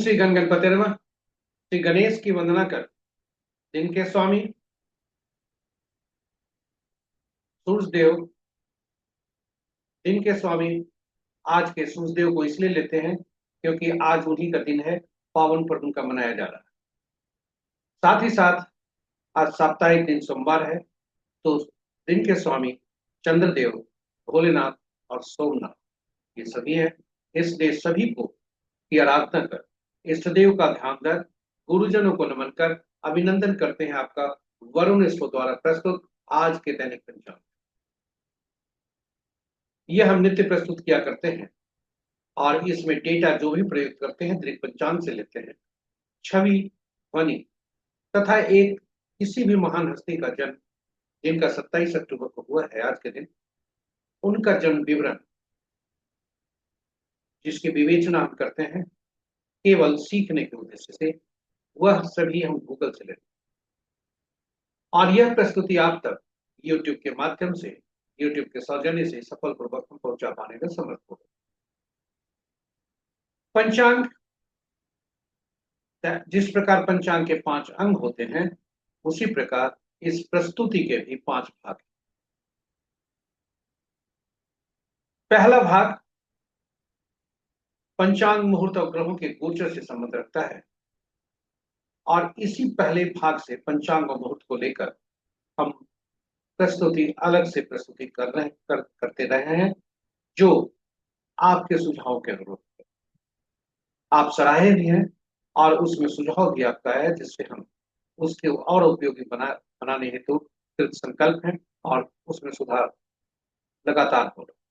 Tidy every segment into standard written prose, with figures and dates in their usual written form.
श्री गण गणपति नमः। श्री गणेश की वंदना कर दिन के स्वामी सूर्य देव, दिन के स्वामी आज के सूर्य देव को इसलिए लेते हैं क्योंकि आज उन्हीं का दिन है, पावन पर्व उनका मनाया जा रहा है। साथ ही साथ आज साप्ताहिक दिन सोमवार है, तो दिन के स्वामी चंद्रदेव, भोलेनाथ और सोमनाथ ये सभी हैं। इसलिए सभी को की आराधना कर, इष्ट देव का ध्यान कर, गुरुजनों को नमन कर अभिनंदन करते हैं आपका वरुण स्टोर द्वारा प्रस्तुत आज के दैनिक पंचांग। यह हम नित्य प्रस्तुत किया करते हैं और इसमें डेटा जो भी प्रयोग करते हैं दृक पंचांग से लेते हैं। छवि, ध्वनि तथा एक किसी भी महान हस्ती का जन्म जिनका 27 अक्टूबर को हुआ है आज के दिन, उनका जन्म विवरण जिसकी विवेचना हम करते हैं केवल सीखने के उद्देश्य से, वह सभी हम गूगल से लेते हैं और यह प्रस्तुति आप तक यूट्यूब के माध्यम से, यूट्यूब के सौजन्य से सफलपूर्वक हम पहुंचा पाने में समर्थ हो। पंचांग, जिस प्रकार पंचांग के 5 अंग होते हैं, उसी प्रकार इस प्रस्तुति के भी 5 भाग हैं। पहला भाग पंचांग मुहूर्त और ग्रहों के गोचर से संबंध रखता है और इसी पहले भाग से पंचांग और मुहूर्त को लेकर हम प्रस्तुति अलग से प्रस्तुति करते रहे हैं, जो आपके सुझाव के अनुरूप है। आप सराहे भी हैं और उसमें सुझाव भी आपका है, जिससे हम उसके और उपयोगी बनाने हेतु कृत संकल्प हैं और उसमें सुधार लगातार हो रहा है।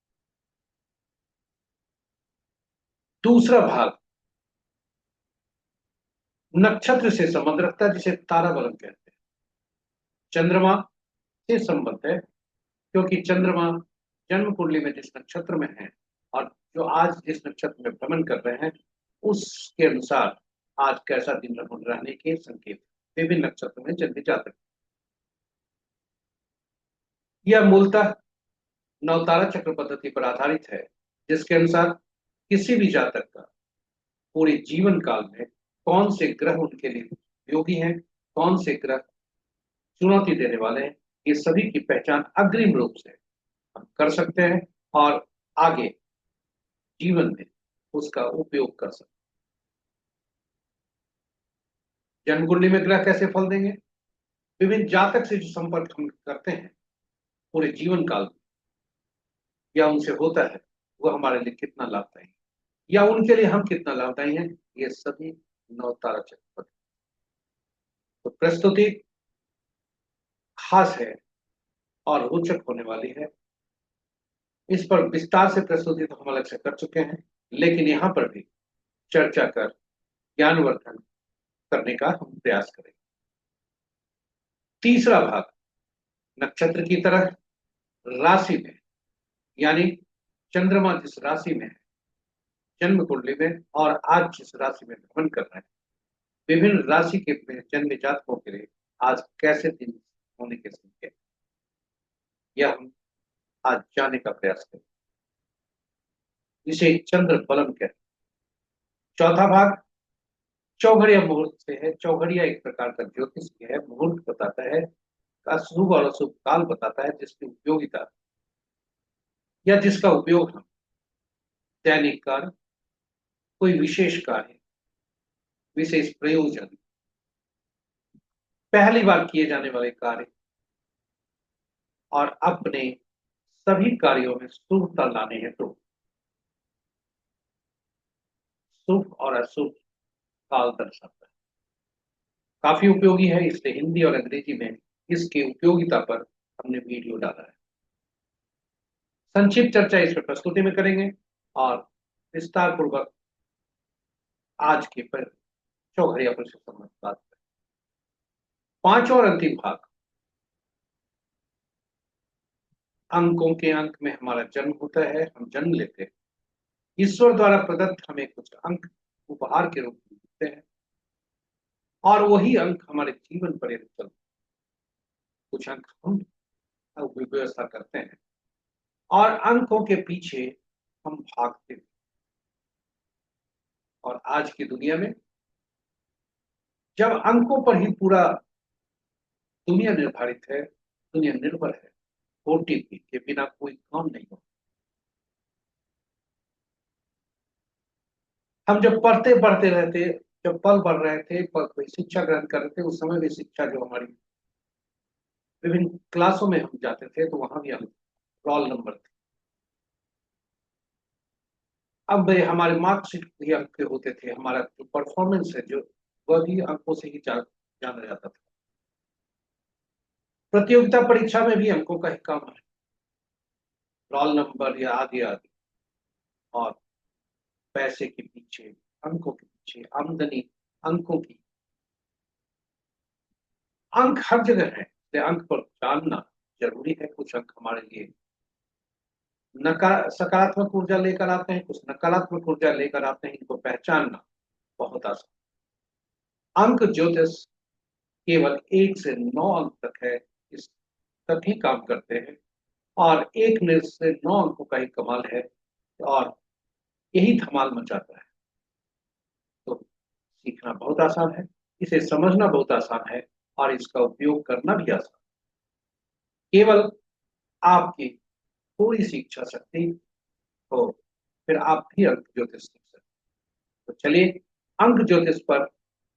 दूसरा भाग नक्षत्र से संबंध रखता है, जिसे तारा बलम कहते हैं। चंद्रमा से संबंध है क्योंकि चंद्रमा जन्म कुंडली में जिस नक्षत्र में है और जो आज जिस नक्षत्र में भ्रमण कर रहे हैं, उसके अनुसार आज कैसा दिन रहने के संकेत विभिन्न नक्षत्र में जन्मे जातक। यह मूलतः नवतारा चक्र पद्धति पर आधारित है, जिसके अनुसार किसी भी जातक का पूरे जीवन काल में कौन से ग्रह उनके लिए उपयोगी हैं, कौन से ग्रह चुनौती देने वाले हैं, ये सभी की पहचान अग्रिम रूप से हम कर सकते हैं और आगे जीवन में उसका उपयोग कर सकते हैं। जन्म कुंडली में ग्रह कैसे फल देंगे, विभिन्न जातक से जो संपर्क हम करते हैं पूरे जीवन काल में, या उनसे होता है, वह हमारे लिए कितना लाभदायी है या उनके लिए हम कितना लाभदायी हैं, ये सभी नवतारा चक्र। तो प्रस्तुति खास है और रोचक होने वाली है। इस पर विस्तार से प्रस्तुति तो हम अलग से कर चुके हैं, लेकिन यहाँ पर भी चर्चा कर ज्ञानवर्धन करने का हम प्रयास करेंगे। तीसरा भाग नक्षत्र की तरह राशि में, यानी चंद्रमा जिस राशि में है जन्म कुंडली में और आज जिस राशि में भ्रमण कर रहे हैं, विभिन्न राशि के जन्म जातकों के लिए आज कैसे दिन होने के संकेत, यह हम आज जानने का प्रयास करें, जिसे चंद्र बलम कहते हैं। चौथा भाग चौघड़िया मुहूर्त से है। चौघड़िया एक प्रकार का ज्योतिष है, मुहूर्त बताता है, का शुभ और अशुभ काल बताता है, जिसकी उपयोगिता या जिसका उपयोग हम दैनिक कार्य, कोई विशेष कार्य, विशेष प्रयोजन, पहली बार किए जाने वाले कार्य और अपने सभी कार्यों में शुभता लाने हेतु शुभ और अशुभ काल दर्शाता है। काफी उपयोगी है, इसलिए हिंदी और अंग्रेजी में इसकी उपयोगिता पर हमने वीडियो डाला है। संक्षिप्त चर्चा इस पर प्रस्तुति में करेंगे और विस्तार पूर्वक आज के पर चौघड़िया पर से संबंधित बात करें। पांचवा और अंतिम भाग अंकों के अंक में हमारा जन्म होता है, हम जन्म लेते हैं, ईश्वर द्वारा प्रदत्त हमें कुछ अंक उपहार के रूप में मिलते हैं और वही अंक हमारे जीवन पर्यंत चलते हैं। कुछ अंक हम व्यवस्था करते हैं और अंकों के पीछे हम भागते हैं और आज की दुनिया में जब अंकों पर ही पूरा दुनिया निर्धारित है, दुनिया निर्भर है, ओटीपी के बिना कोई काम नहीं हो। हम जब पढ़ते पढ़ते रहते, जब पल बढ़ रहे थे, कोई शिक्षा ग्रहण कर रहे थे, उस समय भी शिक्षा जो हमारी विभिन्न क्लासों में हम जाते थे तो वहां भी हम रोल नंबर थे। अब हमारे मार्कशीट भी अंक के होते थे, हमारा जो परफॉर्मेंस है जो, वह भी अंकों से ही जाना जाता था। प्रतियोगिता परीक्षा में भी अंकों का ही काम है, रोल नंबर या आदि आदि। और पैसे के पीछे, अंकों के पीछे, आमदनी अंकों की, अंक हर जगह है, इसलिए अंक पर जानना जरूरी है। कुछ अंक हमारे लिए सकारात्मक ऊर्जा लेकर आते हैं, कुछ नकारात्मक ऊर्जा लेकर आते हैं, इनको पहचानना बहुत आसान। अंक ज्योतिष केवल 1 से 9 अंक तक है, इस तक ही काम करते हैं, और 1 से 9 अंकों का ही कमाल है, और यही धमाल मचाता है। तो सीखना बहुत आसान है, इसे समझना बहुत आसान है, और इसका उपयोग करना भी आसान। केवल आपकी थोड़ी सी इच्छा शक्ति हो, फिर आप भी अंक ज्योतिष सीख सकते हैं। तो चलिए, अंक ज्योतिष पर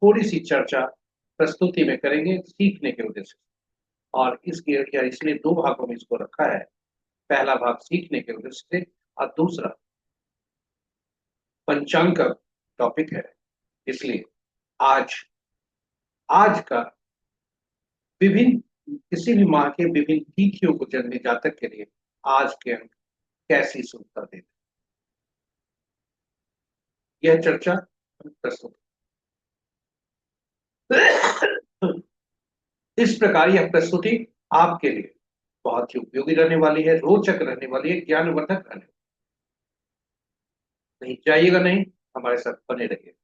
थोड़ी सी चर्चा प्रस्तुति में करेंगे, सीखने के उद्देश्य से। और इसकी या इसलिए 2 भागों में इसको रखा है। पहला भाग सीखने के उद्देश्य से, और दूसरा पंचांग का टॉपिक है, इसलिए आज आज का विभिन्न, किसी भी माह के विभिन्न तिथियों को जन्मे जातक के लिए आज के अंक कैसी शुभता देते, यह चर्चा हम प्रस्तुत। इस प्रकार यह प्रस्तुति आपके लिए बहुत ही उपयोगी रहने वाली है, रोचक रहने वाली है, ज्ञानवर्धक रहने वाली। नहीं जाइएगा नहीं, हमारे साथ बने रहिए।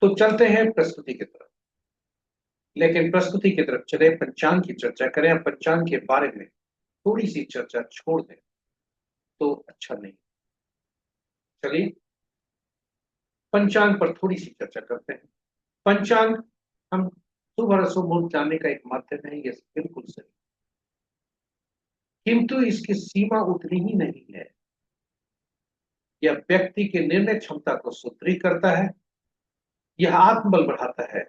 तो चलते हैं प्रस्तुति की तरफ, लेकिन प्रस्तुति की तरफ चले, पंचांग की चर्चा करें। पंचांग के बारे में थोड़ी सी चर्चा छोड़ दें तो अच्छा नहीं। चलिए, पंचांग पर थोड़ी सी चर्चा करते हैं। पंचांग हम शुभ और अशुभ मुहूर्त जानने का एक माध्यम है, ये बिल्कुल सही, किंतु इसकी सीमा उतनी ही नहीं है। यह व्यक्ति के निर्णय क्षमता को सुदृढ़ करता है, यह आत्मबल बढ़ाता है।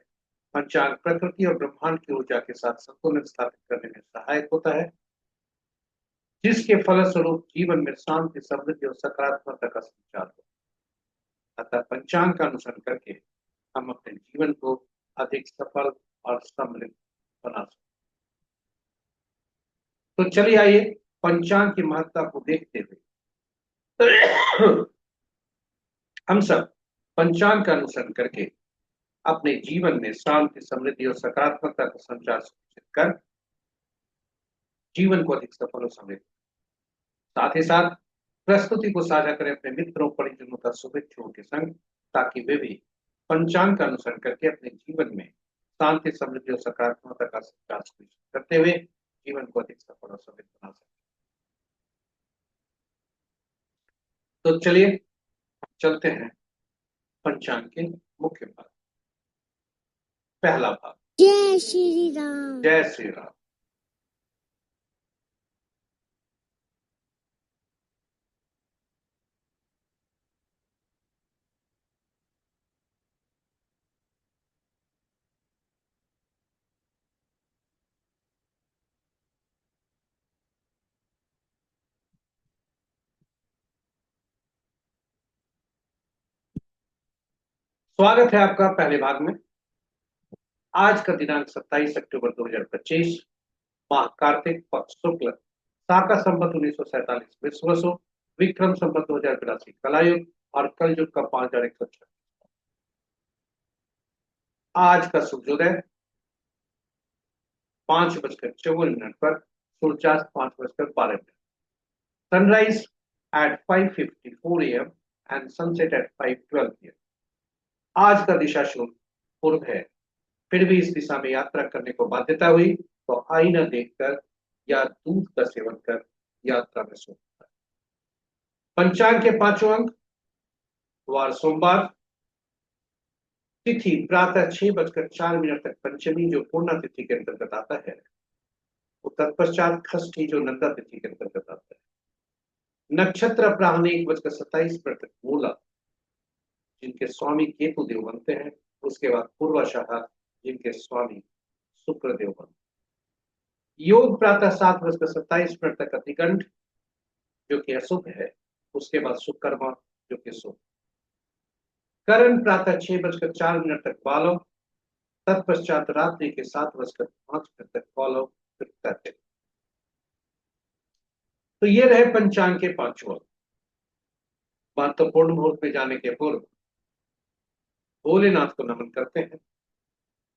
पंचांग प्रकृति और ब्रह्मांड की ऊर्जा के साथ संतुलन स्थापित करने में सहायक होता है, जिसके फलस्वरूप जीवन में शांति, समृद्धि और सकारात्मकता का संचार हो। अतः पंचांग का अनुसरण करके हम अपने जीवन को अधिक सफल और समृद्ध बना सकते। तो चलिए आइए पंचांग की महत्ता को देखते हुए हम सब पंचांग का अनुसरण करके अपने जीवन में शांति, समृद्धि और सकारात्मकता का संचार सुनिश्चित कर जीवन को अधिक सफल और समृद्ध। साथ ही साथ प्रस्तुति को साझा करें अपने मित्रों, परिजनों तथा शुभेच्छुओं के संग, ताकि वे भी पंचांग का अनुसरण करके अपने जीवन में शांति, समृद्धि और सकारात्मकता का संचार सुनिश्चित करते हुए जीवन को अधिक सफल और समृद्ध बना सकें। तो चलिए चलते हैं पंचांग के मुख्य भाग। पहला भाग, जय श्री राम। जय श्री राम। स्वागत है आपका पहले भाग में। आज का दिनांक 27 अक्टूबर 2025, माह कार्तिक, पक्ष शुक्ल, शाका संवत 1947 विश्वसु, विक्रम संवत 2082 कलायुग, और कलयुग का 5136। आज का सूर्योदय 5:54 पर, सूर्यास्त 5:12। Sunrise at 5:54 AM and sunset at 5:12 PM। आज का दिशा शुभ पूर्व है, फिर भी इस दिशा में यात्रा करने को बाध्यता हुई तो आईना देखकर या दूध का सेवन कर यात्रा में सो। पंचांग के 5 अंक, वार सोमवार, तिथि प्रातः 6:04 तक पंचमी, जो पूर्णा तिथि के अंतर्गत आता है। तत्पश्चात षष्ठी, जो नंदा तिथि के अंतर्गत आता है। नक्षत्र अपराह्न 1:27 तक मूला, जिनके स्वामी केतु देव बनते हैं। उसके बाद पूर्वाषाढ़, जिनके स्वामी शुक्र देव बनते हैं। योग प्रातः 7:27 तक अतिकंठ, जो कि अशुभ है। उसके बाद शुक्रमा, जो कि शुभ। करण प्रातः 6:04 तक बालव, तत्पश्चात रात्रि के 7:05 तक फॉलो, फिर तैतिल। तो ये रहे पंचांग के पांचों अंग। महत्वपूर्ण मुहूर्त में जाने के पूर्व भोलेनाथ को नमन करते हैं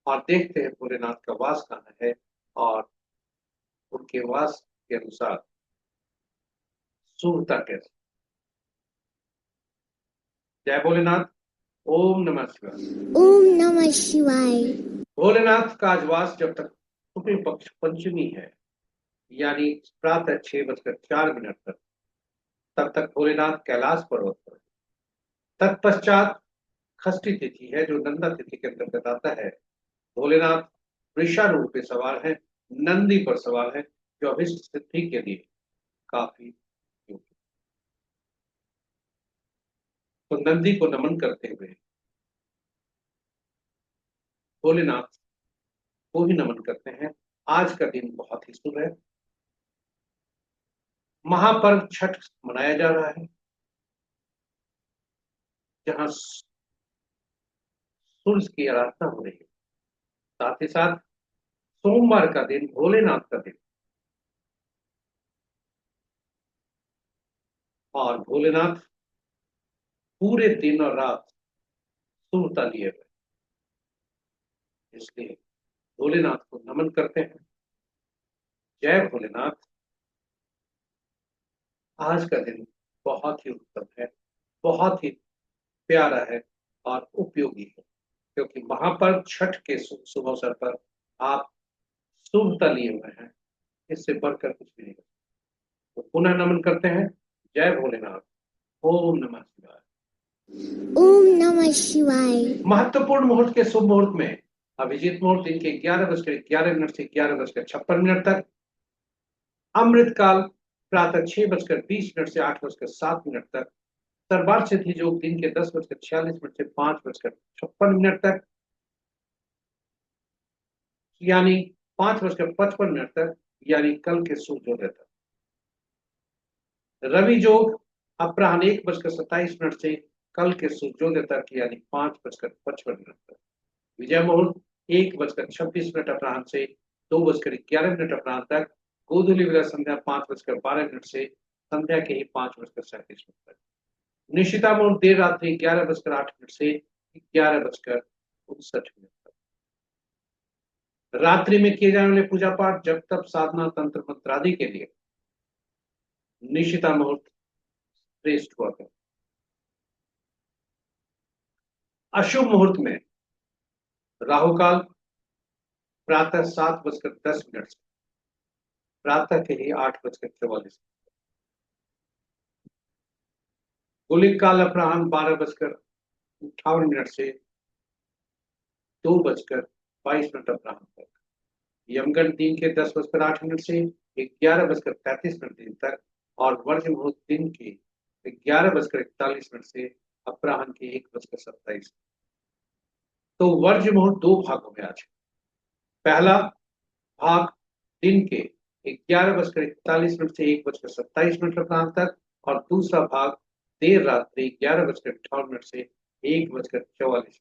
और देखते हैं भोलेनाथ का वास कहाँ है, और उनके वास के अनुसार शुभता कैसे। जय भोलेनाथ। ओम नमः शिवाय। ओम नमः शिवाय। भोलेनाथ का आज वास जब तक शुक्ल पक्ष पंचमी है, यानी प्रातः 6:04 तक, तब तक भोलेनाथ कैलाश पर्वत पर। तत्पश्चात षष्ठी तिथि है, जो नंदा तिथि के अंतर्गत आता है। भोलेनाथ वृषारूढ़ पे सवार है, नंदी पर सवार है, जो अभिष्ट सिद्धि के लिए काफी योग्य। तो नंदी को नमन करते हुए भोलेनाथ को ही नमन करते हैं। आज का दिन बहुत ही शुभ है। महापर्व छठ मनाया जा रहा है, जहां सूर्य की आराधना हो रही है। साथ ही साथ सोमवार का दिन भोलेनाथ का दिन, और भोलेनाथ पूरे दिन और रात सुरता लिए हुए, इसलिए भोलेनाथ को नमन करते हैं। जय भोलेनाथ। आज का दिन बहुत ही उत्तम है, बहुत ही प्यारा है और उपयोगी है, क्योंकि महापर्व छठ के शुभ अवसर पर आप शुभता लिए हुए हैं। इससे बढ़कर कुछ भी नहीं। तो पुनः नमन करते हैं। जय भोलेनाथ। ओम नमः शिवाय। ओम नमः शिवाय। महत्वपूर्ण मुहूर्त के शुभ मुहूर्त में अभिजीत मुहूर्त दिन के 11:11 से 11:56 तक। अमृत काल प्रातः 6:20 से 8:07 तक। सर्वार्थ सिद्धि योग दिन के 10:46 से 5:56 तक, यानी 5:55 तक, यानी कल के सूर्योदय तक। रवि योग अपराह्न 1:27 से कल के सूर्योदय तक, यानी 5:55 तक। विजय मुहूर्त 1:26 अपराह्न से 2:11 अपराह्न तक। गोधूली विदा संध्या 5:12 से संध्या के ही 5:37 तक। निशिता मुहूर्त देर रात्रि 11:08 से 11:59 तक। रात्रि में किए जाने वाले पूजा पाठ, जब तप, साधना, तंत्र मंत्र आदि के लिए निशिता मुहूर्त श्रेष्ठ हुआ है। अशुभ मुहूर्त में राहु काल प्रातः 7:10 से प्रातः के ही 8:44। गुलिक काल अपराह्न 12:58 से 2:22 अपराह्न तक। यमगढ़ दिन के 10:08 से 11:33 दिन तक, और वर्ज मुहूर्त दिन के 11:41 से अपराह्न के 1:27। तो वर्ज मुहूर्त दो भागों में आज है। पहला भाग दिन के 11:41 से 1:27 अपराह्न तक, और दूसरा भाग देर रात्रि 11:58 से 1:44।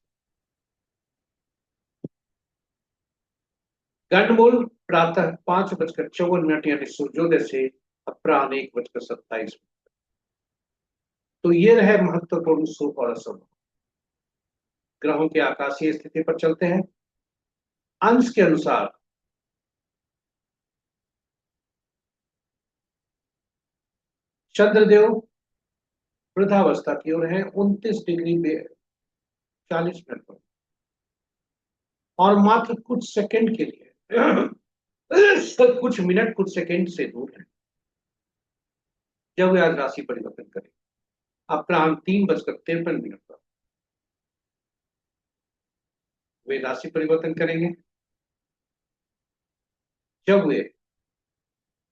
गंडमूल प्रातः 5:54 यानी सूर्योदय से अपराह्न 1:27। तो ये रहे महत्वपूर्ण शुभ और अशुभ। ग्रहों की आकाशीय स्थिति पर चलते हैं। अंश के अनुसार चंद्रदेव वृद्धावस्था की ओर है 29 डिग्री 40 मिनट पर, और मात्र कुछ सेकंड के लिए कुछ मिनट कुछ सेकंड से दूर है, जब वे आज राशि परिवर्तन करें अपराह्न 3:53 पर। वे राशि परिवर्तन करेंगे। जब वे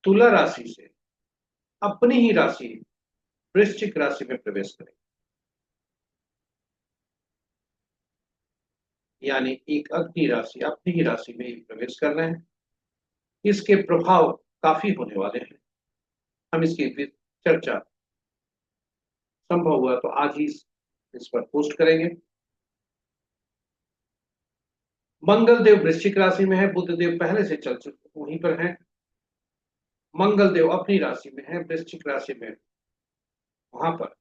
तुला राशि से अपनी ही राशि वृश्चिक राशि में प्रवेश करेंगे, यानी एक अग्नि राशि अपनी ही राशि में ही प्रवेश कर रहे हैं, इसके प्रभाव काफी होने वाले हैं। हम इसकी चर्चा संभव हुआ तो आज ही इस पर पोस्ट करेंगे। मंगल देव वृश्चिक राशि में है, बुध देव पहले से चल चुके वहीं पर हैं। मंगल देव अपनी राशि में है, वृश्चिक राशि में, वहां पर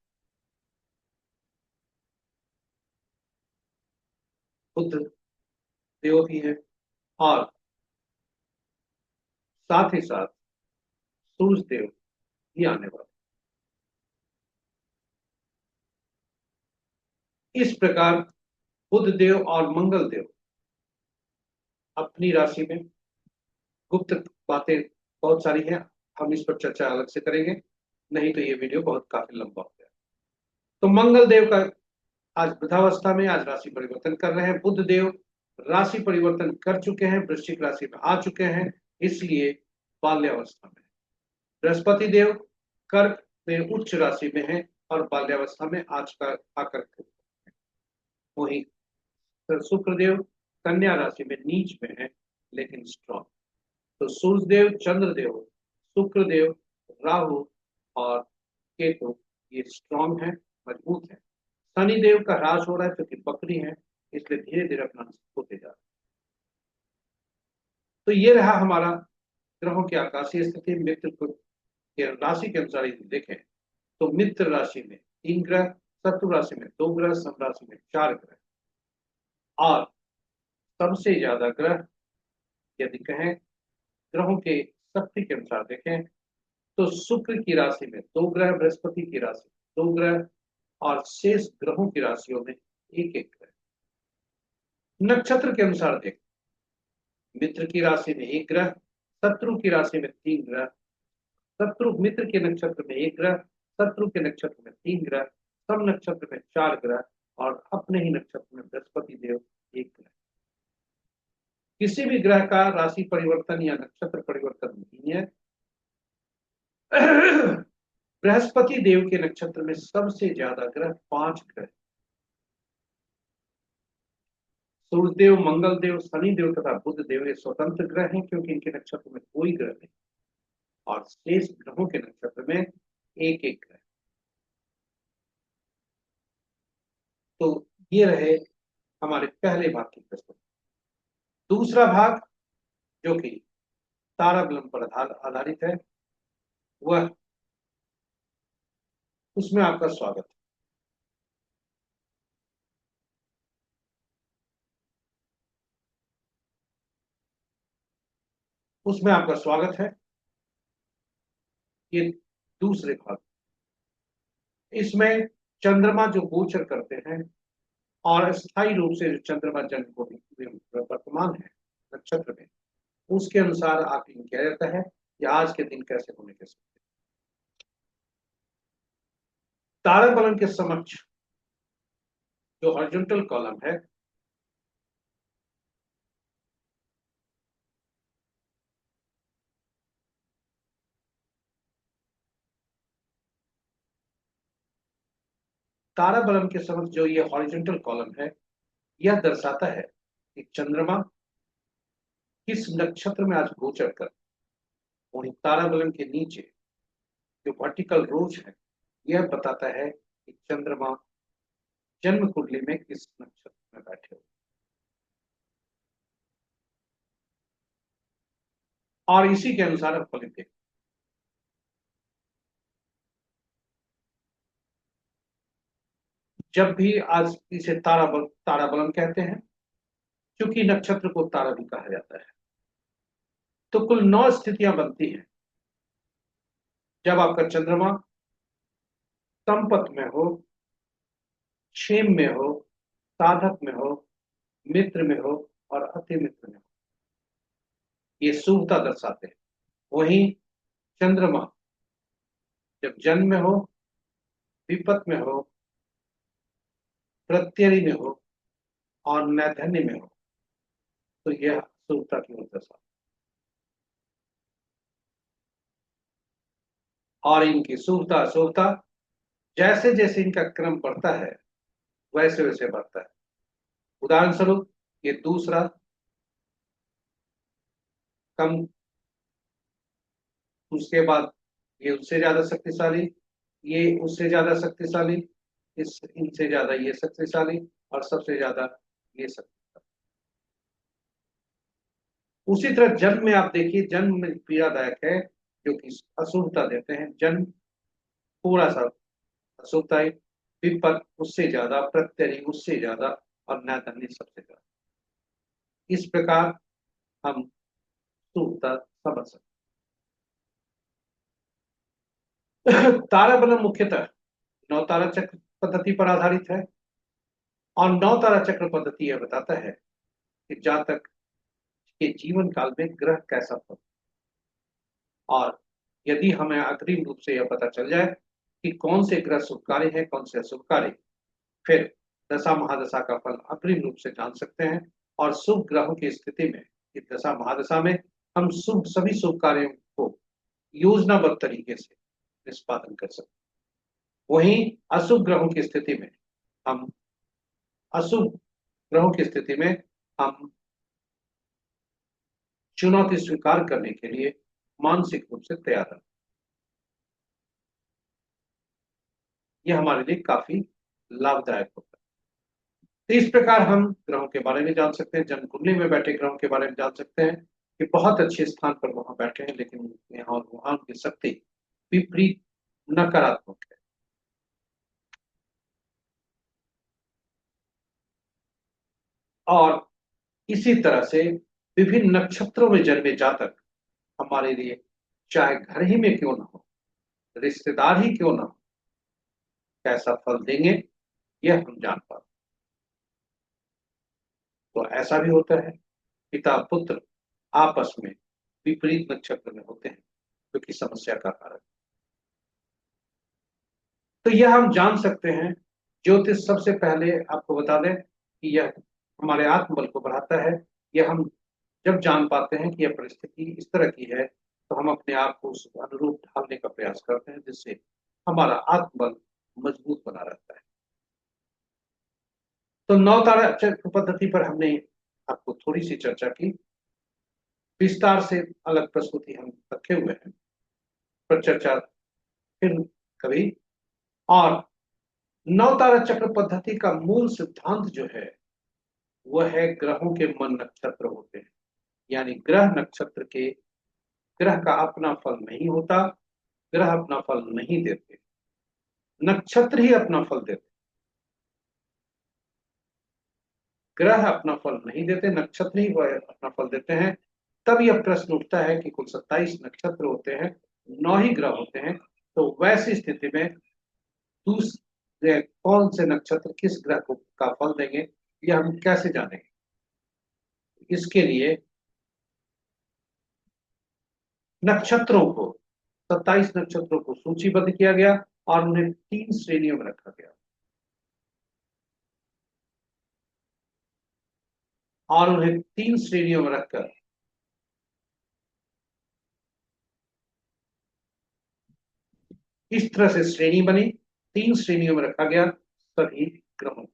बुध देव भी है और साथ ही साथ सूर्य देव भी आने वाले। इस प्रकार बुध देव और मंगल देव अपनी राशि में, गुप्त बातें बहुत सारी हैं, हम इस पर चर्चा अलग से करेंगे, नहीं तो ये वीडियो बहुत काफी लंबा हो गया। तो मंगल देव का आज वृद्धावस्था में आज राशि परिवर्तन कर रहे हैं। बुध देव राशि परिवर्तन कर चुके हैं, वृश्चिक राशि में आ चुके हैं, इसलिए बाल्यावस्था में। बृहस्पति देव कर्क में उच्च राशि में है और बाल्यावस्था में आज का आकर वही शुक्र देव कन्या राशि में नीच में है लेकिन स्ट्रॉन्ग। तो सूर्य देव, चंद्र देव, शुक्र देव, राहु और केतु ये स्ट्रॉन्ग है, मजबूत है। शनि देव का ह्रास हो रहा है क्योंकि बकरी है, इसलिए धीरे धीरे अपना होते जा रहा है। तो ये रहा हमारा ग्रहों की आकाशीय स्थिति। मित्र के राशि के अनुसार यदि देखें तो मित्र राशि में 3 ग्रह, शत्रु राशि में 2 ग्रह, सम राशि में 4 ग्रह, और सबसे ज्यादा ग्रह यदि कहें ग्रहों के शक्ति के अनुसार देखें तो शुक्र की राशि में 2 ग्रह, बृहस्पति की राशि में 2 ग्रह और शेष ग्रहों की राशियों में एक एक ग्रह। नक्षत्र के अनुसार देखें मित्र की राशि में 1 ग्रह, शत्रु की राशि में 3 ग्रह, शत्रु मित्र के नक्षत्र में 1 ग्रह, शत्रु के नक्षत्र में 3 ग्रह, सम नक्षत्र में 4 ग्रह और अपने ही नक्षत्र में बृहस्पति देव 1 ग्रह। किसी भी ग्रह का राशि परिवर्तन या नक्षत्र परिवर्तन नहीं है। बृहस्पति देव के नक्षत्र में सबसे ज्यादा ग्रह 5 ग्रह, सूर्य देव, मंगल देव, शनि देव तथा बुध देव ये स्वतंत्र ग्रह हैं क्योंकि इनके नक्षत्र में कोई ग्रह नहीं, और शेष ग्रहों के नक्षत्र में एक एक ग्रह। तो ये रहे हमारे पहले भाग की प्रस्तुति। दूसरा भाग जो कि ताराबलम पर आधारित है, वह उसमें आपका स्वागत है। उसमें आपका स्वागत है। ये दूसरे भाग, इसमें चंद्रमा जो गोचर करते हैं और स्थायी रूप से जो चंद्रमा जन्म को वर्तमान है नक्षत्र में, उसके अनुसार आकलन किया जाता है कि आज के दिन कैसे होने के सकते। ताराबलम के समक्ष जो हॉरिजॉन्टल कॉलम है, ताराबलम के समक्ष जो ये हॉरिजॉन्टल कॉलम है, यह दर्शाता है कि चंद्रमा किस नक्षत्र में आज गोचर कर। वहीं ताराबलम के नीचे जो वर्टिकल रोज है, यह बताता है कि चंद्रमा जन्म कुंडली में किस नक्षत्र में बैठे हो। और इसी के अनुसार हम फलित देखते। जब भी आज इसे ताराबलम कहते हैं, क्योंकि नक्षत्र को तारा भी कहा जाता है, तो कुल 9 स्थितियां बनती हैं। जब आपका चंद्रमा संपत में हो, क्षेम में हो, साधक में हो, मित्र में हो और अति मित्र में हो, ये शुभता दर्शाते हैं। वहीं चंद्रमा जब जन्म में हो, विपत में हो, प्रत्यरि में हो और नैधन्य में हो, तो यह शुभता की दशा। और इनकी शुभता अशुभता जैसे जैसे इनका क्रम बढ़ता है वैसे वैसे बढ़ता है। उदाहरण स्वरूप ये दूसरा कम, उसके बाद ये उससे ज्यादा शक्तिशाली, ये उससे ज्यादा शक्तिशाली, इस इनसे ज्यादा ये शक्तिशाली, और सबसे ज्यादा ये शक्तिशाली। उसी तरह जन्म में आप देखिए, जन्म में पीड़ादायक है, जो कि अशुभता देते हैं। जन्म थोड़ा सा अशुभता है, विपद उससे ज्यादा, प्रत्यय उससे ज्यादा, और न्याय सबसे ज्यादा। इस प्रकार हम शुभता समझ सकते हैं। तारा बलम मुख्यतः नौ तारा चक्र पद्धति पर आधारित है। और नौ तारा चक्र पद्धति यह बताता है कि जातक के जीवन काल में ग्रह कैसा फल, और यदि हमें अग्रिम रूप से यह पता चल जाए कि कौन से ग्रह शुभकारी हैं कौन से अशुभकारी, फिर दशा महादशा का फल अग्रिम रूप से जान सकते हैं। और शुभ ग्रहों की स्थिति में इस दशा महादशा में हम सभी शुभ कार्यों को योजनाबद्ध तरीके से निष्पादन कर सकते हैं। वहीं अशुभ ग्रहों की स्थिति में हम अशुभ ग्रहों की स्थिति में हम चुनौती स्वीकार करने के लिए मानसिक रूप से तैयार हैं। यह हमारे लिए काफी लाभदायक होता है। तो इस प्रकार हम ग्रहों के बारे में जान सकते हैं, जन्म कुंडली में बैठे ग्रहों के बारे में जान सकते हैं कि बहुत अच्छे स्थान पर वहां बैठे हैं, लेकिन यहाँ और वहां की शक्ति विपरीत नकारात्मक है। और इसी तरह से विभिन्न नक्षत्रों में जन्मे जातक हमारे लिए, चाहे घर ही में क्यों ना हो, रिश्तेदार ही क्यों ना हो, कैसा फल देंगे यह हम जान पाते। तो ऐसा भी होता है, पिता पुत्र आपस में विपरीत नक्षत्र में होते हैं, जो कि समस्या का कारण। तो यह हम जान सकते हैं। ज्योतिष सबसे पहले आपको बता दें कि यह हमारे आत्मबल को बढ़ाता है। यह हम जब जान पाते हैं कि यह परिस्थिति इस तरह की है, तो हम अपने आप को उस अनुरूप ढालने का प्रयास करते हैं, जिससे हमारा आत्मबल मजबूत बना रहता है। तो नौ तारा चक्र पद्धति पर हमने आपको थोड़ी सी चर्चा की, विस्तार से अलग प्रस्तुति हम रखे हुए हैं, पर चर्चा फिर कभी। और नौ तारा चक्र पद्धति का मूल सिद्धांत जो है वह है ग्रहों के मन नक्षत्र होते हैं। यानी ग्रह नक्षत्र के, ग्रह का अपना फल नहीं होता, ग्रह अपना फल नहीं देते, नक्षत्र ही अपना फल देते। ग्रह अपना फल नहीं देते, नक्षत्र ही वह अपना फल देते हैं। तब यह प्रश्न उठता है कि कुल 27 नक्षत्र होते हैं, 9 ही ग्रह होते हैं, तो वैसी स्थिति में दूसरे कौन से नक्षत्र किस ग्रह को का फल देंगे, यह हम कैसे जानेंगे। इसके लिए नक्षत्रों को, 27 नक्षत्रों को सूचीबद्ध किया गया और उन्हें 3 श्रेणियों में रखा गया। और उन्हें 3 श्रेणियों में रखकर इस तरह से श्रेणी बनी, 3 श्रेणियों में रखा गया सभी ग्रहों,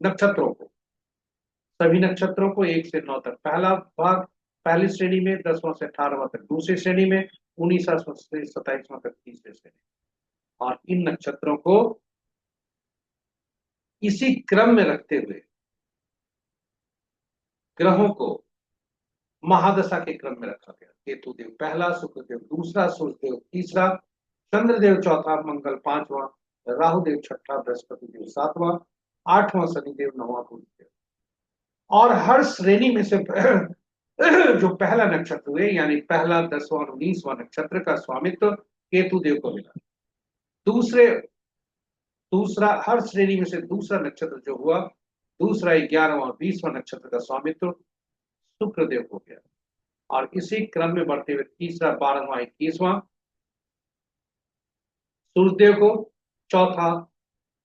नक्षत्रों को, सभी नक्षत्रों को 1 से 9 तक पहला भाग पहली श्रेणी में, 10वां से 18वां तक दूसरी श्रेणी में, 19वां से 27वां तक तीसरी श्रेणी। और इन नक्षत्रों को इसी क्रम में रखते हुए ग्रहों को महादशा के क्रम में रखा गया। केतु देव पहला, शुक्रदेव दूसरा, सूर्यदेव तीसरा, चंद्रदेव चौथा, मंगल पांचवा, राहु देव छठा, बृहस्पति देव सातवां, आठवां शनिदेव, नौवां बुधदेव। और हर श्रेणी में से जो पहला नक्षत्र हुए, यानी पहला, 10वां और 19वां नक्षत्र का स्वामित्व केतु देव को मिला। दूसरे दूसरा हर श्रेणी में से दूसरा नक्षत्र जो हुआ, दूसरा, 11वां और 20वां नक्षत्र का स्वामित्व शुक्रदेव को गया। और इसी क्रम में बढ़ते हुए तीसरा, 12वां, 21वां सूर्यदेव को, चौथा,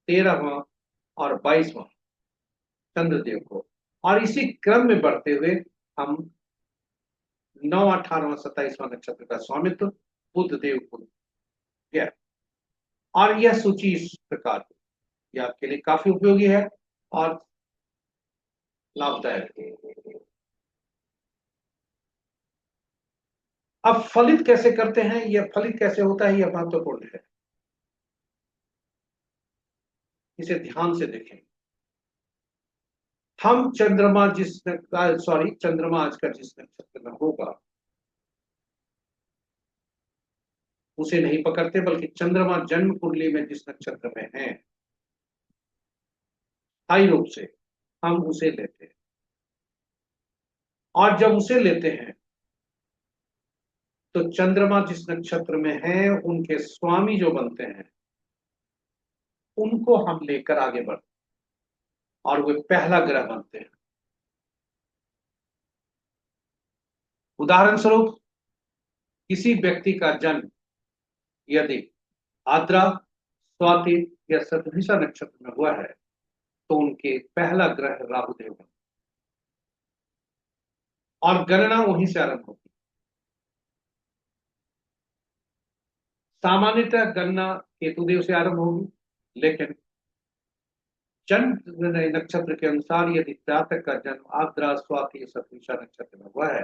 13वां और 22वां चंद्रदेव को, और इसी क्रम में बढ़ते हुए हम 9, 18वां, 27वां नक्षत्र का स्वामित्व बुध देव को गया। और यह सूची इस प्रकार है, यह आपके लिए काफी उपयोगी है और लाभदायक है। अब फलित कैसे करते हैं, यह फलित कैसे होता है, यह महत्वपूर्ण है, इसे ध्यान से देखें। हम चंद्रमा चंद्रमा आज का जिस नक्षत्र में होगा उसे नहीं पकड़ते, बल्कि चंद्रमा जन्म कुंडली में जिस नक्षत्र में है स्थायी रूप से हम उसे लेते हैं। और जब उसे लेते हैं तो चंद्रमा जिस नक्षत्र में है उनके स्वामी जो बनते हैं उनको हम लेकर आगे बढ़ते हैं और वे पहला ग्रह बनते हैं। उदाहरण स्वरूप किसी व्यक्ति का जन्म यदि आद्रा, स्वाति या शतभिषा नक्षत्र में हुआ है तो उनके पहला ग्रह राहु देव बनते हैं और गणना वहीं से आरंभ होती है। सामान्यतः गणना केतुदेव से आरंभ होगी, लेकिन जन्म नक्षत्र के अनुसार यदि जातक का जन्म आद्रा, स्वाति, शतभिषा नक्षत्र में हुआ है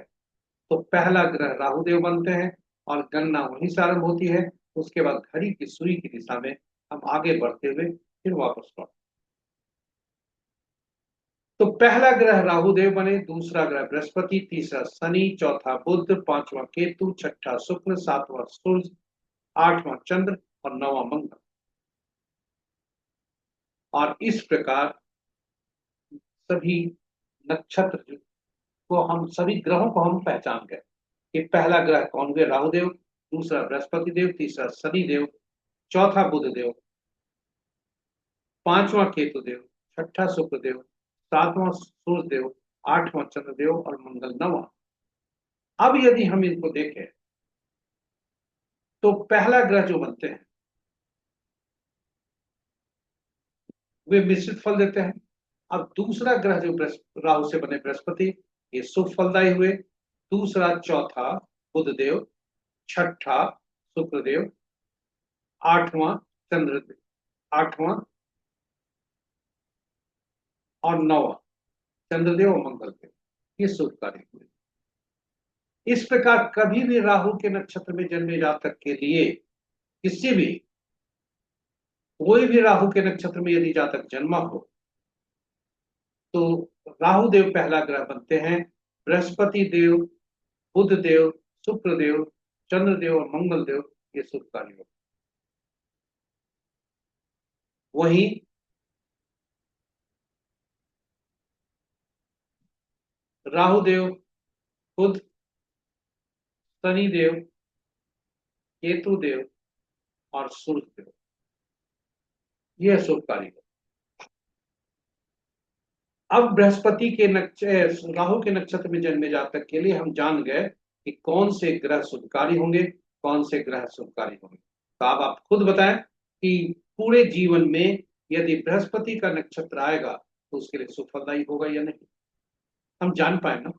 तो पहला ग्रह राहुदेव बनते हैं और गणना वहीं से आरंभ होती है। उसके बाद घड़ी की सुई की दिशा में हम आगे बढ़ते हुए फिर वापस लौटते। तो पहला ग्रह राहुदेव बने, दूसरा ग्रह बृहस्पति, तीसरा शनि, चौथा बुध, पांचवा केतु, छठा शुक्र, सातवां सूर्य, आठवां चंद्र और नौवां मंगल। और इस प्रकार सभी नक्षत्र को हम सभी ग्रहों को हम पहचान गए कि पहला ग्रह कौन हुए, राहुदेव, दूसरा बृहस्पति देव, तीसरा शनि देव, चौथा बुध देव, पांचवा केतु देव, छठा शुक्र देव, सातवां सूर्य देव, आठवां चंद्र देव और मंगल नवा। अब यदि हम इनको देखें तो पहला ग्रह जो बनते हैं वे मिश्रित फल देते हैं। अब दूसरा ग्रह जो राहु से बने बृहस्पति, ये शुभ फलदायी हुए। दूसरा, चौथा बुध देव, छठा शुक्रदेव, आठवां चंद्र, आठवां और नौवां चंद्रदेव और मंगल देव, ये शुभकारी हुए। इस प्रकार कभी भी राहु के नक्षत्र में जन्मे जातक के लिए किसी भी कोई भी राहु के नक्षत्र में यदि जातक जन्मा हो तो राहु देव पहला ग्रह बनते हैं, बृहस्पति देव, बुध देव, शुक्र देव, चंद्रदेव और मंगल देव ये शुभकारी होते। वहीं राहु देव, बुध, शनि देव, केतु देव और सूर्य देव यह शुभकारी होते। अब बृहस्पति के राहु के नक्षत्र में जन्मे जातक के लिए हम जान गए कि कौन से ग्रह शुभकारी होंगे, कौन से ग्रह शुभकारी होंगे। तो अब आप खुद बताएं कि पूरे जीवन में यदि बृहस्पति का नक्षत्र आएगा तो उसके लिए सुफलदायी होगा या नहीं, हम जान पाए ना।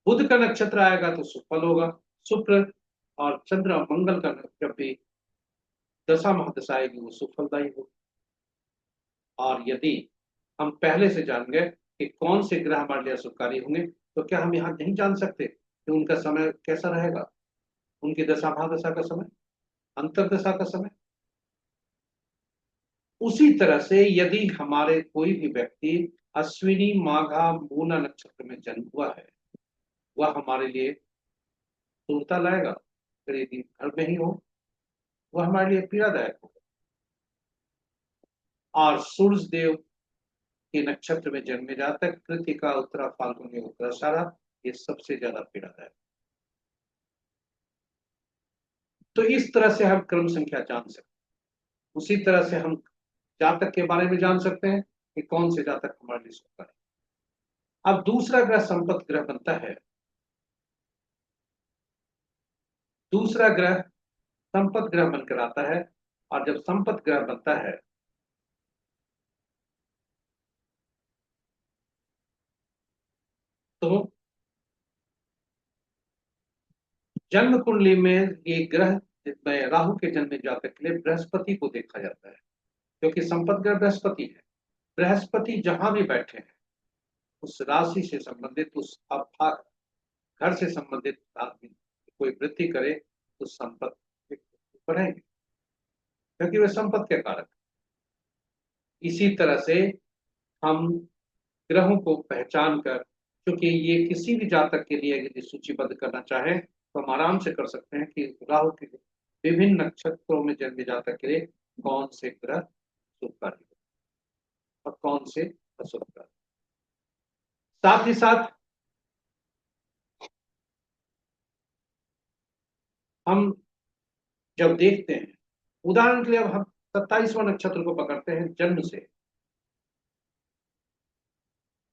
बुध का नक्षत्र आएगा तो सुफल होगा, शुक्र और चंद्र और मंगल का जब भी दशा महादशा आएगी वो सुफलदायी होगी। और यदि हम पहले से जान गए कि कौन से ग्रह हमारे लिए शुभकारी होंगे तो क्या हम यहाँ नहीं जान सकते कि उनका समय कैसा रहेगा, उनकी दशा महादशा का समय, अंतरदशा का समय। उसी तरह से यदि हमारे कोई भी व्यक्ति अश्विनी, माघा, मूला नक्षत्र में जन्म हुआ है वह हमारे लिए शुभता लाएगा, अगर यदि घर में ही हो वह हमारे लिए पीड़ादायक होगा। और सूर्य देव के नक्षत्र में जन्मे जातक कृतिका, उत्तरा, फाल्गुनी, उत्तराषाढ़ा ये सबसे ज्यादा पीड़ादायक। तो इस तरह से हम क्रम संख्या जान सकते हैं। उसी तरह से हम जातक के बारे में जान सकते हैं कि कौन से जातक हमारे लिए शुभ है। अब दूसरा ग्रह संपत्ति ग्रह बनता है। दूसरा ग्रह संपत्ति ग्रह बनकर आता है और जब संपत्ति ग्रह बनता है तो जन्म कुंडली में ये ग्रह में राहु के जन्म जातक के लिए बृहस्पति को देखा जाता है, क्योंकि संपत्ति ग्रह बृहस्पति है। बृहस्पति जहां भी बैठे हैं उस राशि से संबंधित, उस अभाग घर से संबंधित आदमी कोई वृद्धि करे तो संपत्ति बढ़ेंगे, क्योंकि वे संपत्ति के कारक। इसी तरह से हम ग्रहों को पहचान कर, क्योंकि ये किसी भी जातक के लिए यदि सूचीबद्ध करना चाहे तो हम आराम से कर सकते हैं कि राहु के विभिन्न नक्षत्रों में जन्मे जातक के लिए कौन से ग्रह शुभकारी और कौन से अशुभकारी। साथ ही साथ हम जब देखते हैं, उदाहरण के लिए अब हम 27वां नक्षत्र को पकड़ते हैं जन्म से।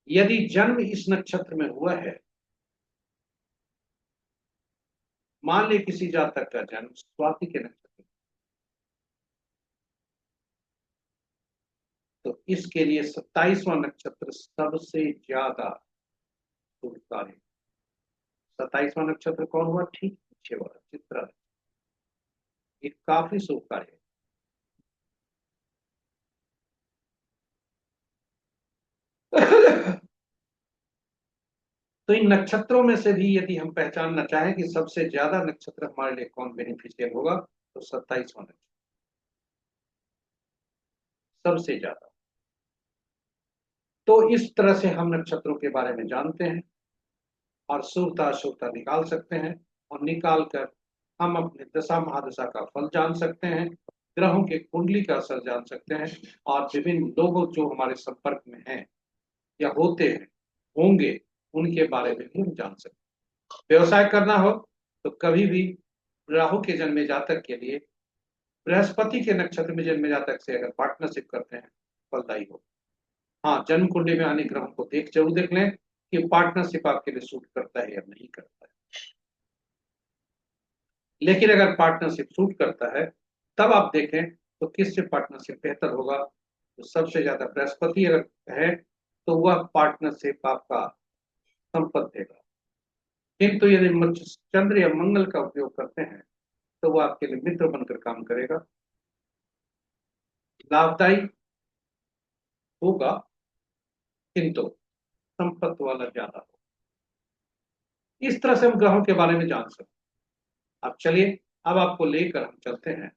यदि जन्म इस नक्षत्र में हुआ है, मान ले किसी जातक का जन्म स्वाति के नक्षत्र में, तो इसके लिए 27वां नक्षत्र सबसे ज्यादा शुभकारी। 27वां नक्षत्र कौन हुआ? ठीक पीछे वाला चित्रा, ये काफी शुभकारी है। तो इन नक्षत्रों में से भी यदि हम पहचानना चाहें कि सबसे ज्यादा नक्षत्र हमारे लिए कौन बेनिफिशियल होगा, तो 27वां नक्षत्र सबसे ज्यादा। तो इस तरह से हम नक्षत्रों के बारे में जानते हैं और शुभता अशुभता निकाल सकते हैं, और निकाल कर हम अपने दशा महादशा का फल जान सकते हैं, ग्रहों के कुंडली का असर जान सकते हैं, और विभिन्न लोगों जो हमारे संपर्क में हैं या होते हैं होंगे उनके बारे में भी हम जान सकते हैं। व्यवसाय करना हो तो कभी भी राहु के जन्मे जातक के लिए बृहस्पति के नक्षत्र में जन्मे जातक से अगर पार्टनरशिप करते हैं फलदायी हो। हाँ, जन्म कुंडली में आने ग्रहों को जरूर देख लें कि पार्टनरशिप आपके लिए सूट करता है या नहीं करता है। लेकिन अगर पार्टनरशिप सूट करता है तब आप देखें तो किससे पार्टनरशिप बेहतर होगा। तो सबसे ज्यादा बृहस्पति अगर है तो वह पार्टनरशिप आपका संपत्ति देगा, किंतु यदि चंद्र या मंगल का उपयोग करते हैं तो वह आपके लिए मित्र बनकर काम करेगा, लाभदायी होगा, किंतु संपत्ति वाला ज्यादा होगा। इस तरह से हम ग्रहों के बारे में जान सकते हैं। अब चलिए, अब आपको लेकर हम चलते हैं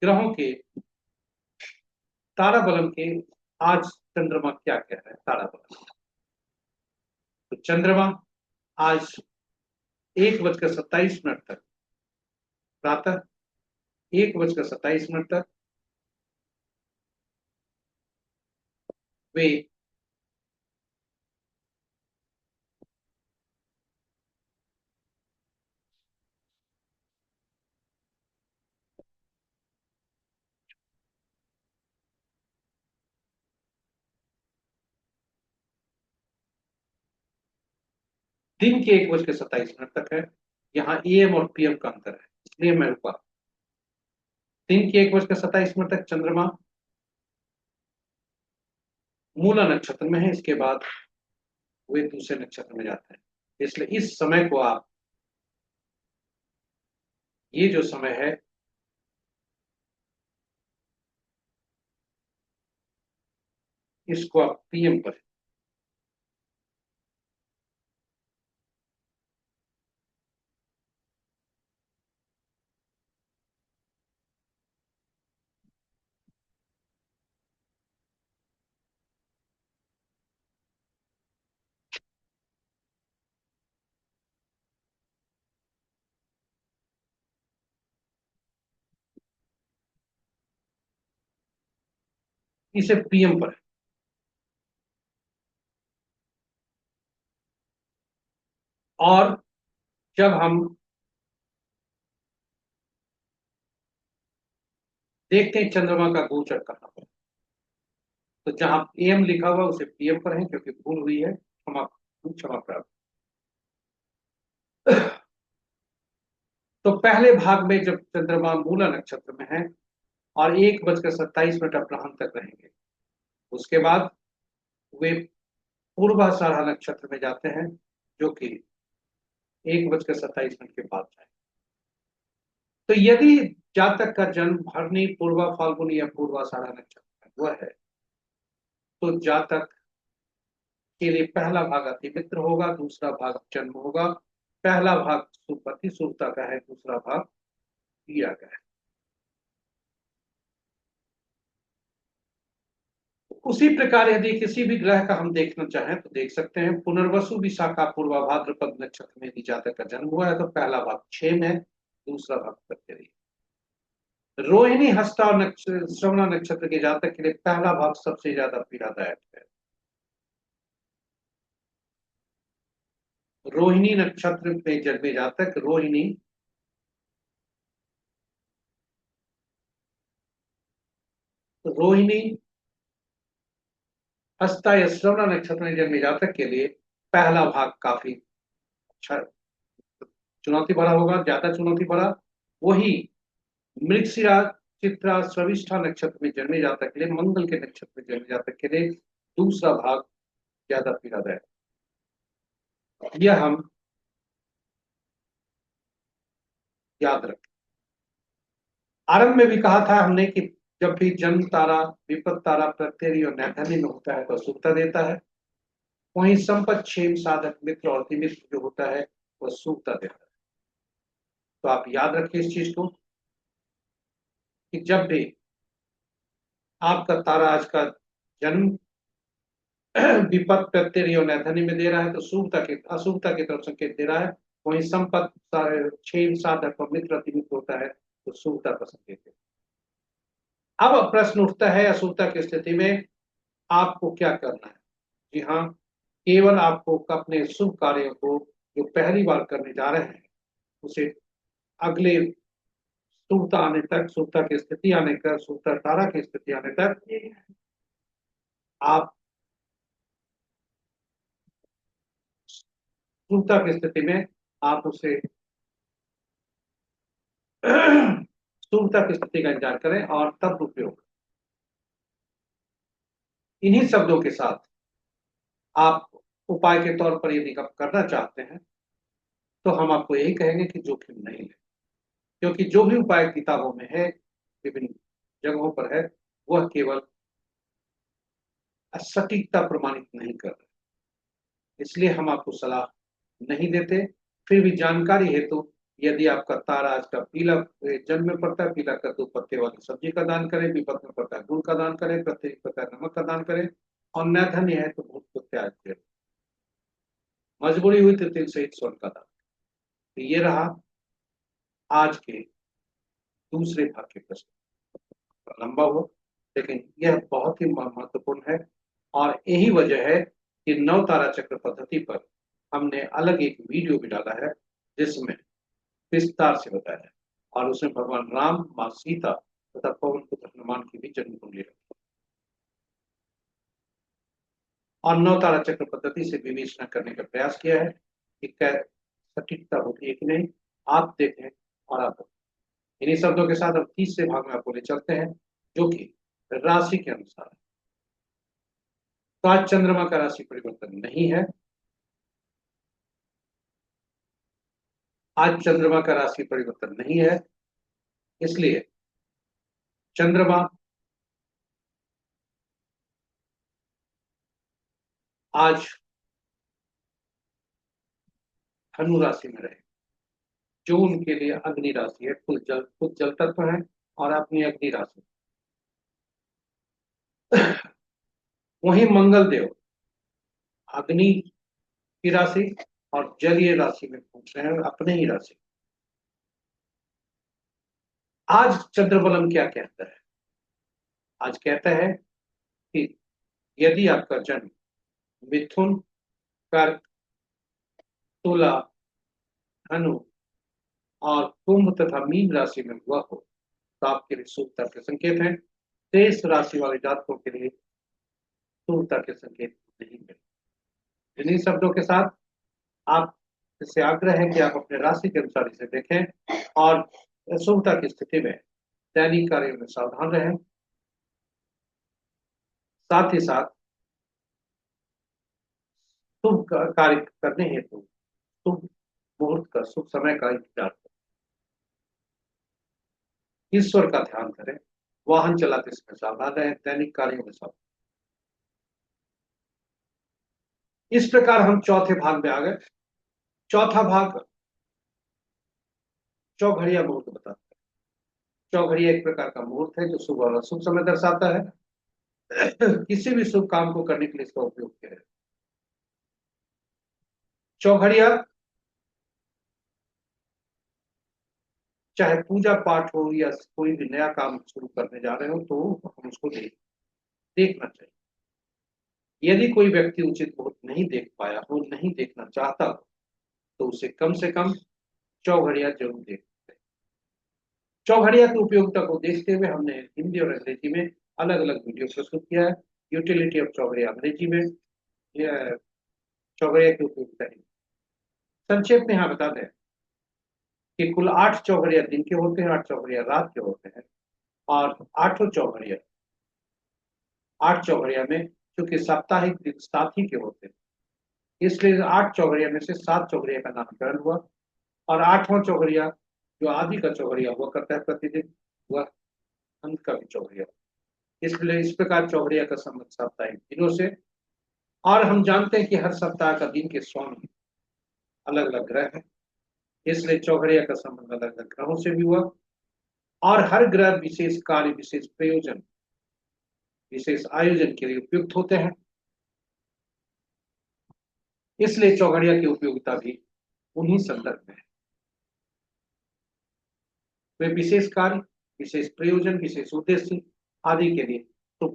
ग्रहों के तारा बलम के। आज चंद्रमा क्या कह रहा है तारा बलम? तो चंद्रमा आज 1:27 तक, प्रातः 1:27 तक वे दिन के 1:27 तक है। यहाँ एएम और पीएम का अंतर है, इसलिए मैं रुका। दिन के 1:27 तक चंद्रमा मूला नक्षत्र में है, इसके बाद वे दूसरे नक्षत्र में जाते हैं। इसलिए इस समय को आप, ये जो समय है इसको आप पीएम पर, इसे पीएम पर है। और जब हम देखते हैं चंद्रमा का गोचर कहाँ पर, तो जहां पीएम लिखा हुआ उसे पीएम पर है, क्योंकि भूल हुई है, क्षमा क्षमा प्राप्त। तो पहले भाग में जब चंद्रमा मूला नक्षत्र में है और 1:27 अपराह्न तक रहेंगे, उसके बाद वे पूर्वाषाढ़ा नक्षत्र में जाते हैं, जो कि 1:27 के बाद जाए। तो यदि जातक का जन्म भरनी, पूर्वा फाल्गुनी या पूर्वाषाढ़ा नक्षत्र में हुआ है, तो जातक के लिए पहला भाग अति मित्र होगा, दूसरा भाग जन्म होगा। पहला भाग सुपति सुरता का है, दूसरा भाग क्रिया का है। उसी प्रकार यदि किसी भी ग्रह का हम देखना चाहें तो देख सकते हैं। पुनर्वसु विशाखा पूर्वा भाद्रपद नक्षत्र में यदि जातक का जन्म हुआ है तो पहला भाग 6 में, दूसरा भाग प्रत्यय। रोहिणी हस्ता और श्रवणा नक्षत्र के जातक के लिए पहला भाग सबसे ज्यादा पीड़ादायक है। रोहिणी नक्षत्र में जन्मे जातक, रोहिणी हस्ता या श्रवणा नक्षत्र में जन्मे जातक के लिए पहला भाग काफी अच्छा चुनौती भरा होगा, ज्यादा चुनौती भरा। वही मृगशिरा चित्रा श्रविष्ठा नक्षत्र में जन्मे जातक के लिए, मंगल के नक्षत्र में जन्मे जातक के लिए दूसरा भाग ज्यादा पीड़ादायक। यह हम याद रखें। आरंभ में भी कहा था हमने कि जब भी जन्म तारा विपद तारा प्रत्यय और नैथनी में होता है तो शुभता देता है। वहीं संपत क्षेम साधक मित्र और तिमित्र जो होता है वह शुभता देता है। तो आप याद रखिए इस चीज को कि जब भी आपका तारा आज का जन्म विपद प्रत्यय और नैथनी में दे रहा है तो शुभता के अशुभता की तरफ संकेत दे रहा है। वहीं संपत क्षेम साधक और मित्र तिमित्र होता है तो शुभता का संकेत है। अब प्रश्न उठता है अशुभता की स्थिति में आपको क्या करना है। जी हाँ, केवल आपको अपने शुभ कार्यों को जो पहली बार करने जा रहे हैं उसे अगले शुभता आने तक, शुभता की स्थिति आने तक, शुभता तारा की स्थिति आने तक आप शुभता की स्थिति में आप उसे शुभता की स्थिति का इंतजार करें और तब उपयोग। इन्हीं शब्दों के साथ आप उपाय के तौर पर यदि आप करना चाहते हैं तो हम आपको यही कहेंगे कि जोखिम नहीं लें, क्योंकि जो भी उपाय किताबों में है, विभिन्न जगहों पर है, वह केवल सटीकता प्रमाणित नहीं कर रहे, इसलिए हम आपको सलाह नहीं देते। फिर भी जानकारी हेतु यदि आपका तारा आज का पीला जन्म में पड़ता है, पीला कद्दू पत्ते वाली सब्जी का दान करें, विपद में पड़ता है गुड़ का दान करें, प्रत्येक पड़ता है नमक का दान करें, और नैधन्य है तो भूत को त्याग करें, मजबूरी हुई तो तिल सहित स्वर्ण का दान। तो ये रहा आज के दूसरे भाग के प्रश्न। लंबा हुआ लेकिन यह बहुत ही महत्वपूर्ण है, और यही वजह है कि नव तारा चक्र पद्धति पर हमने अलग एक वीडियो भी डाला है जिसमें विस्तार से बताया है, और उसमें भगवान राम, माँ सीता तथा पवन पुत्र हनुमान की भी जन्म कुंडली रखी और नव तारा चक्र पद्धति से विवेचना करने का प्रयास किया है कि क्या सटीकता होती है कि नहीं। आप देखें और आप इन्हीं शब्दों के साथ अब तीसरे भाग में आपको ले चलते हैं, जो कि राशि के अनुसार है। तो आज चंद्रमा का राशि परिवर्तन नहीं है। आज चंद्रमा का राशि परिवर्तन नहीं है, इसलिए चंद्रमा आज धनु राशि में रहे, जो उनके लिए अग्नि राशि है। खुद जल तत्व है और अपनी अग्नि राशि। वहीं मंगल देव अग्नि की राशि और जलीय राशि में पूछ रहे हैं, अपने ही राशि। आज चंद्रबलम क्या कहता है? आज कहता है कि यदि आपका जन्म मिथुन, कर्क, तुला, धनु और कुंभ तथा मीन राशि में हुआ हो तो आपके लिए शुभता के संकेत हैं। शेष राशि वाले जातकों के लिए शुभता के संकेत नहीं मिले। इन्हीं शब्दों के साथ आप इससे आग्रह है कि आप अपने राशि के अनुसार इसे देखें और शुभता की स्थिति में दैनिक कार्यों में सावधान रहें। साथ ही साथ शुभ कार्य करने हेतु शुभ मुहूर्त का, शुभ समय का इंतजार करें, ईश्वर का ध्यान करें, वाहन चलाते समय सावधान रहें, दैनिक कार्यों में सावधान। इस प्रकार हम चौथे भाग में आ गए। चौथा भाग चौघड़िया मुहूर्त बताता है। चौघड़िया एक प्रकार का मुहूर्त है जो शुभ और अशुभ समय दर्शाता है। किसी भी शुभ काम को करने के लिए इसका उपयोग किया है। चौघड़िया चाहे पूजा पाठ हो या कोई भी नया काम शुरू करने जा रहे हो तो हम उसको देखना चाहिए। यदि कोई व्यक्ति उचित मुहूर्त नहीं देख पाया हो, नहीं देखना चाहता हो, तो उसे कम से कम चौघड़िया जरूर देख। चौघड़िया की उपयोगिता को देखते हुए हमने हिंदी और अंग्रेजी में अलग अलग वीडियो प्रस्तुत किया है। यूटिलिटी ऑफ चौघड़िया अंग्रेजी में, यह चौघड़िया की उपयोगिता है। संक्षेप में यहाँ बता दें कि कुल 8 चौघड़िया दिन के होते हैं, 8 चौघड़िया रात के होते हैं। और आठों चौघड़िया 8 चौघड़िया में चूंकि साप्ताहिक दिन 7 ही के होते हैं, इसलिए 8 चौघड़िया में से 7 चौघड़िया का नामकरण हुआ। और 8वां चौघड़िया जो आदि का चौघड़िया हुआ करता है प्रतिदिन, वह अंत का भी चौघड़िया। इसलिए इस प्रकार चौघड़िया का संबंध साप्ताहिक दिनों से। और हम जानते हैं कि हर सप्ताह का दिन के स्वामी अलग अलग ग्रह हैं, इसलिए चौघड़िया का संबंध अलग अलग ग्रहों से भी हुआ। और हर ग्रह विशेष कार्य, विशेष प्रयोजन, विशेष आयोजन के लिए उपयुक्त होते हैं, इसलिए चौघड़िया की उपयोगिता भी उन्हीं संदर्भ में है। वे विशेष कार्य, विशेष प्रयोजन, विशेष उद्देश्य आदि के लिए तो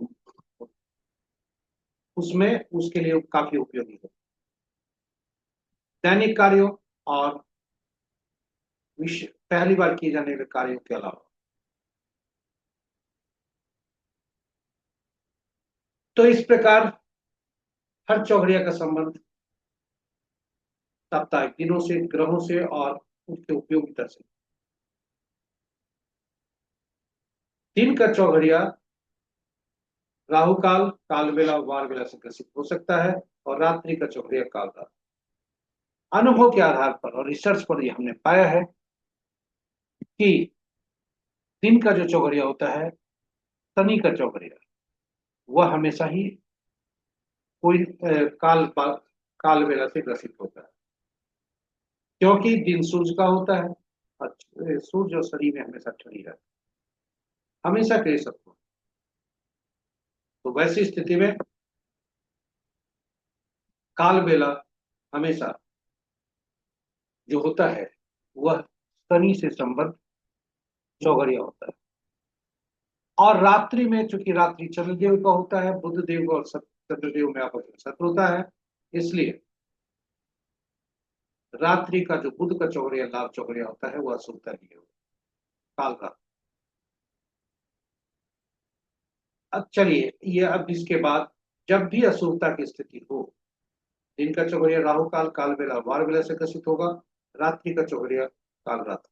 उसमें उसके लिए काफी उपयोगी है। दैनिक कार्यों और पहली बार किए जाने वाले कार्यों के अलावा। तो इस प्रकार हर चौघड़िया का संबंध साप्ताहिक दिनों से, ग्रहों से और उसके उपयोगिता से। दिन का चौघड़िया राहु काल, काल बेला, वार बेला से ग्रसित हो सकता है। और रात्रि का चौघड़िया काल रात। अनुभव के आधार पर और रिसर्च पर यह हमने पाया है कि दिन का जो चौघड़िया होता है, शनि का चौघड़िया, वह हमेशा ही कोई काल बेला से ग्रसित होता है, क्योंकि दिन सूर्य का होता है और सूर्य और शनि में हमेशा ठंडी रहता है, हमेशा के शत्रु। तो वैसी स्थिति में काल बेला हमेशा जो होता है वह शनि से संबद्ध चौघड़िया होता है। और रात्रि में चूंकि रात्रि चंद्रदेव का होता है, बुध देव और चंद्रदेव में आपस में शत्रु होता है, इसलिए रात्रि का जो बुध का चौघड़िया, लाभ चौघड़िया होता है, वह अशुभता नहीं होगा काल रात। अब चलिए, ये अब इसके बाद जब भी अशुभता की स्थिति हो, दिन का चौघड़िया राहु काल, काल बेला, वार बेला से ग्रसित होगा। रात्रि का चौघड़िया काल रात।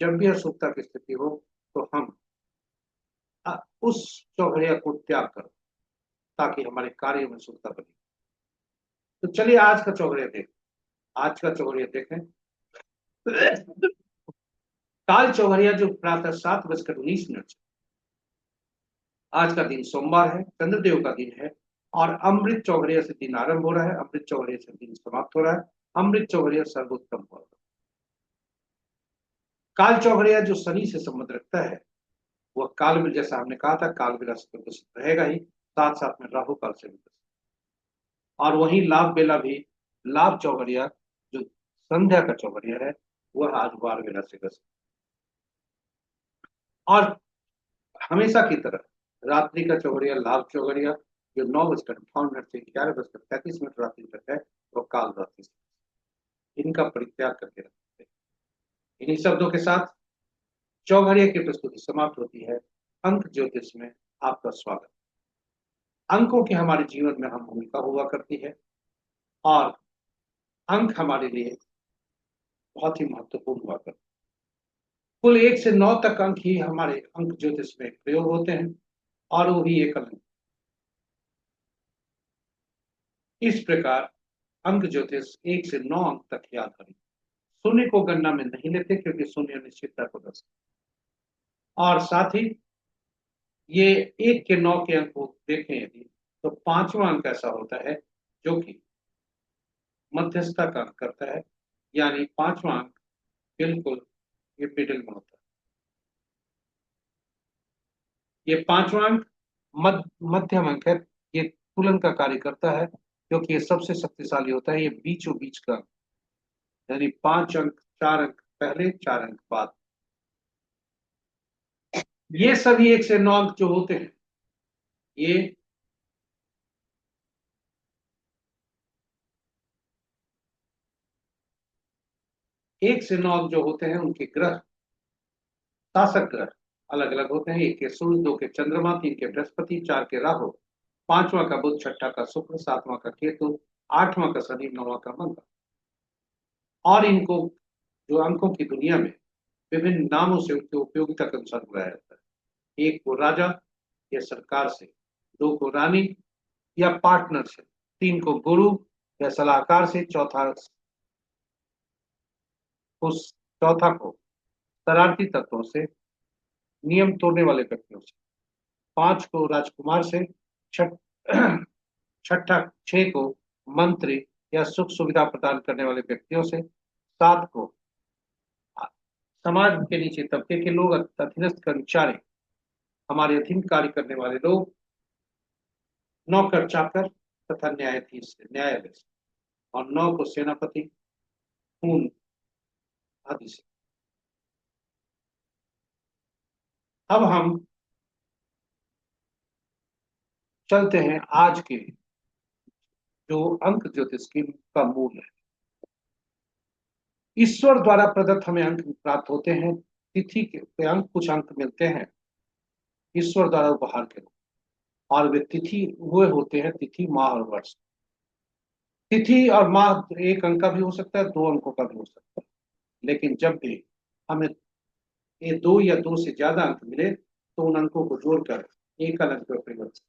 जब भी अशुभता की स्थिति हो तो हम उस चौघड़िया को त्याग करो ताकि हमारे कार्य में शुभता बने। तो चलिए आज का चौघड़िया देखें। आज का चौघड़िया देखें। काल चौघड़िया जो प्रातः 7:19 आज का दिन सोमवार है, चंद्रदेव का दिन है। और अमृत चौघड़िया से दिन आरंभ हो रहा है, अमृत चौघड़िया से दिन समाप्त हो रहा है। अमृत चौघड़िया सर्वोत्तम हो रहा है। काल चौघड़िया जो शनि से संबंध रखता है, वह काल में, जैसा हमने कहा था, काल बेला से ग्रसित रहेगा ही, साथ साथ में राहु काल से भी ग्रसित। और वही लाभ बेला भी, लाभ चौघड़िया जो संध्या का चौघड़िया है, वह आज वार बेला से ग्रसित। और हमेशा की तरह रात्रि का चौघड़िया, लाभ चौघड़िया जो 9:58 से 11:35 रात्रि तक है, वो काल रात्रि से। इनका परित्याग करके रखते हैं। इन्हीं शब्दों के साथ चौघड़िया की प्रस्तुति समाप्त होती है। अंक ज्योतिष में आपका स्वागत। अंकों की हमारे जीवन में हम भूमिका हुआ करती है और अंक हमारे लिए बहुत ही महत्वपूर्ण हुआ करते हैं। कुल 1 से 9 तक अंक ही हमारे अंक ज्योतिष में प्रयोग होते हैं और वो भी एकल अंक। इस प्रकार अंक ज्योतिष 1 से 9 अंक तक याद करें। शून्य को गणना में नहीं लेते क्योंकि शून्य अनिश्चितता को दर्शाता है। और साथ ही ये 1 के 9 के अंक को देखें यदि, तो पांचवा अंक ऐसा होता है जो कि मध्यस्थता का अंक करता है, यानी पांचवा अंक बिल्कुल ये मिडिल में होता है। ये पांचवा अंक मध्यम अंक है। ये तुलन का कार्य करता है क्योंकि ये सबसे शक्तिशाली होता है। ये बीचों बीच का अंक, यानी 5 अंक, 4 अंक पहले, 4 अंक बाद। ये सभी 1 से 9 अंक जो होते हैं, ये 1 से 9 अंक जो होते हैं उनके ग्रह, शासक ग्रह अलग अलग होते हैं। 1 के सूर्य, 2 के चंद्रमा, 3 के बृहस्पति, 4 के राहु, पांचवा का बुध, छठा का शुक्र, सातवां का केतु, आठवां का शनि, नौवां का मंगल। और इनको जो अंकों की दुनिया में विभिन्न नामों से उनकी उपयोगिता के अनुसार बुलाया जाता है। 1 को राजा या सरकार से, 2 को रानी या पार्टनर से, 3 को गुरु या सलाहकार से, चौथा को शरारती तत्वों से, नियम तोड़ने वाले व्यक्तियों से, 5 को राजकुमार से, छठ छठा 6 को मंत्री या सुख सुविधा प्रदान करने वाले व्यक्तियों से, 7 को समाज के नीचे तबके के लोग, अधीनस्थ कर्मचारी, हमारे अधीन कार्य करने वाले लोग, नौकर चाकर तथा न्यायाधीश से, न्यायालय से, और 9 को सेनापति, खून आदि से। अब हम चलते हैं आज के जो अंक ज्योतिष की का मूल है। ईश्वर द्वारा प्रदत्त हमें अंक प्राप्त होते हैं। तिथि के अंक, कुछ अंक मिलते हैं ईश्वर द्वारा उपहार के रूप, और वे तिथि हुए होते हैं तिथि, माह और वर्ष। तिथि और माह एक अंक का भी हो सकता है, 2 अंकों का भी हो सकता है। लेकिन जब भी हमें ये 2 या 2 से ज्यादा अंक मिले तो उन अंकों को जोड़कर एक अंक में परिवर्तित,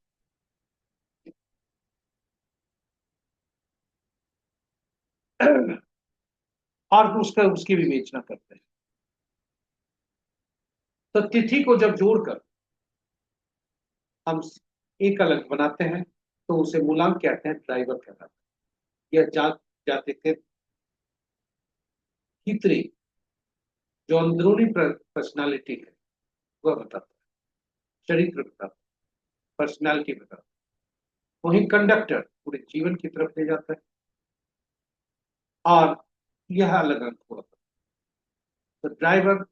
और उसका उसकी विवेचना करते हैं। तो तिथि को जब जोड़कर हम एक अंक बनाते हैं तो उसे मूलांक कहते हैं, ड्राइवर कहलाता है। यह जाति के भीतरी जो अंदरूनी पर्सनालिटी है वह बताता है, चरित्र बताता है, पर्सनालिटी बताता है। वही कंडक्टर पूरे जीवन की तरफ ले जाता है, और यह अलग अंक हुआ। तो ड्राइवर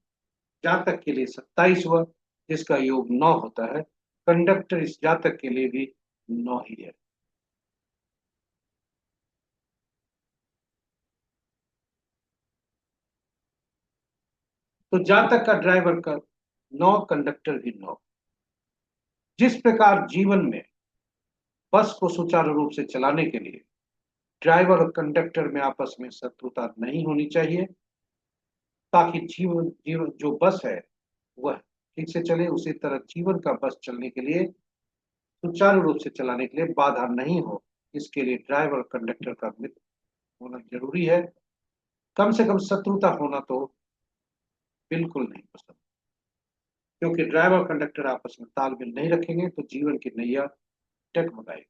जातक के लिए 27 हुआ, जिसका योग 9 होता है। कंडक्टर इस जातक के लिए भी 9 ही है। तो जातक का ड्राइवर का 9, कंडक्टर भी 9। जिस प्रकार जीवन में बस को सुचारू रूप से चलाने के लिए ड्राइवर और कंडक्टर में आपस में शत्रुता नहीं होनी चाहिए, ताकि जीवन जीवन जो बस है वह ठीक से चले, उसी तरह जीवन का बस चलने के लिए, सुचारू रूप से चलाने के लिए बाधा नहीं हो, इसके लिए ड्राइवर और कंडक्टर का मित्र होना जरूरी है। कम से कम शत्रुता होना तो बिल्कुल नहीं पसंद, क्योंकि ड्राइवर और कंडक्टर आपस में तालमेल नहीं रखेंगे तो जीवन की नैया डगमगाएगी।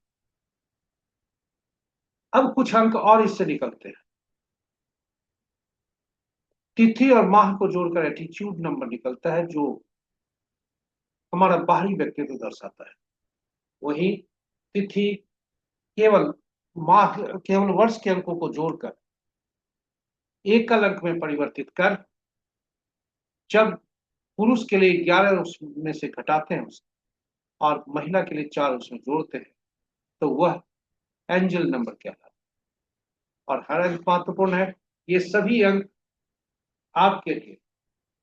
अब कुछ अंक और इससे निकलते हैं। तिथि और माह को जोड़कर एटीट्यूड नंबर निकलता है, जो हमारा बाहरी व्यक्तित्व दर्शाता है। वही तिथि केवल माह केवल वर्ष के अंकों को जोड़कर एकल अंक में परिवर्तित कर, जब पुरुष के लिए 11 उसमें से घटाते हैं उसे, और महिला के लिए 4 उसमें जोड़ते हैं, तो वह एंजल नंबर कहलाता है। और हर अंक महत्वपूर्ण है। ये सभी अंक आपके लिए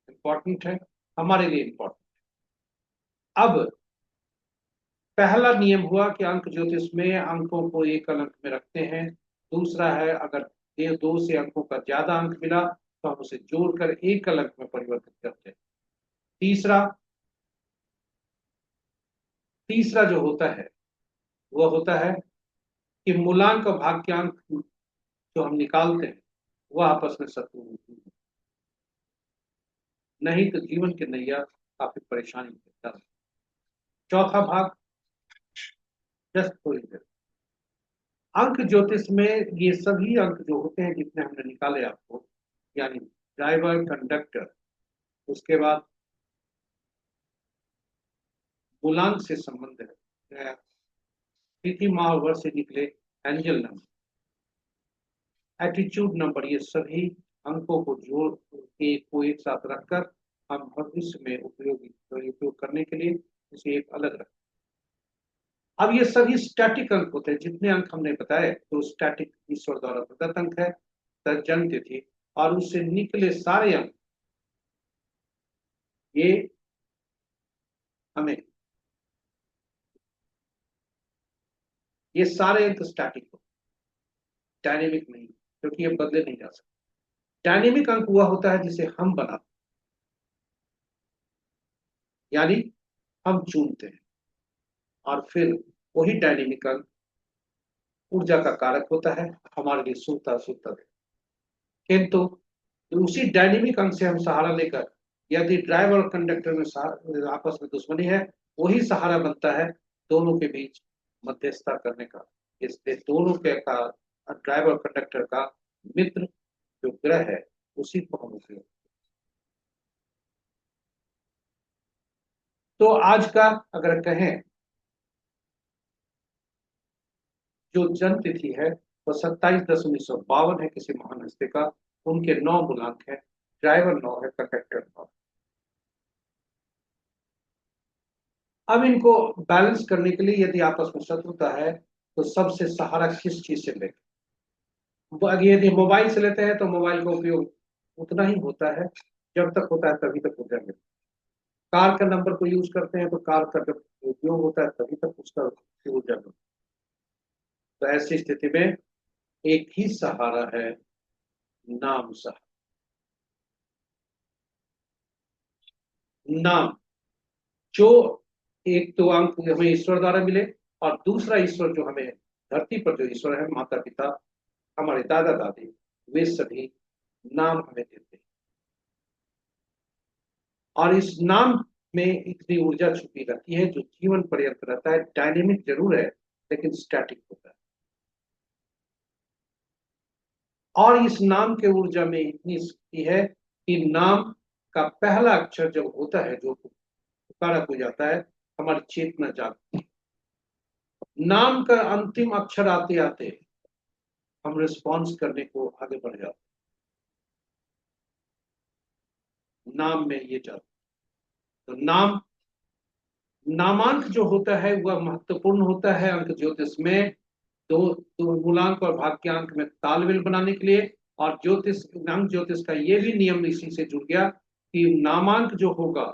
इंपॉर्टेंट है, हमारे लिए इंपॉर्टेंट। अब पहला नियम हुआ कि अंक ज्योतिष में अंकों को एकल अंक में रखते हैं। दूसरा है, अगर ये 2 से अंकों का ज्यादा अंक मिला तो हम उसे जोड़कर एकल अंक में परिवर्तित करते हैं। तीसरा तीसरा जो होता है वह होता है कि मूलांक और भाग्यांक जो हम निकालते हैं वह आपस में शत्रु होती है, नहीं तो जीवन की नैया काफी परेशानी देता है। चौथा भाग, जस्ट थोड़ी देर। अंक ज्योतिष में ये सभी अंक जो होते हैं जितने हमने निकाले आपको, यानी ड्राइवर, कंडक्टर, उसके बाद मूलांक से संबंध है, तिथि माह और वर्ष से निकले एंजल नंबर, एटीट्यूड नंबर, ये सभी अंकों को जोड़ के को एक साथ रखकर हम भविष्य में उपयोग करने के लिए इसे एक अलग रखें। अब ये सभी स्टैटिक अंक होते हैं, जितने अंक हमने बताए तो स्टैटिक ईश्वर द्वारा प्रदत्त अंक है, जन्म तिथि, और उससे निकले सारे अंक ये हमें, ये सारे अंक स्टैटिक हो, डायनेमिक नहीं, क्योंकि ये बदले नहीं जा सकते। डायनेमिक अंक हुआ होता है जिसे हम बनाते, यानी हम चुनते हैं, और फिर वही डायनेमिक अंक ऊर्जा का कारक होता है, हमारे लिए सुनता सुनता है। किंतु उसी डायनेमिक अंक से हम सहारा लेकर, यदि ड्राइवर और कंडक्टर में आपस में दुश्मनी है, वही सहारा बनता है दोनों के बीच मध्यस्थता करने का। इसलिए दोनों के का, ड्राइवर और कंडक्टर का मित्र जो ग्रह है उसी को हम उपयोग। तो आज का अगर कहें जो जन्म तिथि है वो 27/10/1952 है किसी महान हस्ती का। उनके 9 गुणांक है, ड्राइवर 9 है, कंडक्टर 9। अब इनको बैलेंस करने के लिए यदि आपस में शत्रुता है तो सबसे सहारा किस चीज से लें। यदि मोबाइल से लेते हैं तो मोबाइल का उपयोग उतना ही होता है, जब तक होता है तभी तक ऊर्जा मिलती है। कार का नंबर को यूज करते हैं तो कार का जब उपयोग होता है तभी तक उसका ऊर्जा मिलती है। तो ऐसी स्थिति में एक ही सहारा है, नाम सहारा। नाम, जो एक तो अंक हमें ईश्वर द्वारा मिले, और दूसरा ईश्वर जो हमें धरती पर जो ईश्वर है, माता पिता, हमारे दादा दादी, वे सभी नाम हमें देते हैं। और इस नाम में इतनी ऊर्जा छुपी रहती है जो जीवन पर्यंत रहता है। डायनेमिक जरूर है लेकिन स्टैटिक होता है। और इस नाम के ऊर्जा में इतनी शक्ति है कि नाम का पहला अक्षर जब होता है, जो पुकारा हो जाता है, हमारी चेतना जागती है। नाम का अंतिम अक्षर आते आते हम रिस्पॉन्स करने को आगे बढ़ जाते हैं। नाम में ये जाता, तो नामांक जो होता है वह महत्वपूर्ण होता है अंक ज्योतिष में। दो मूलांक और भाग्यांक में तालमेल बनाने के लिए। और अंक ज्योतिष का ये भी नियम इसी से जुड़ गया कि नामांक जो होगा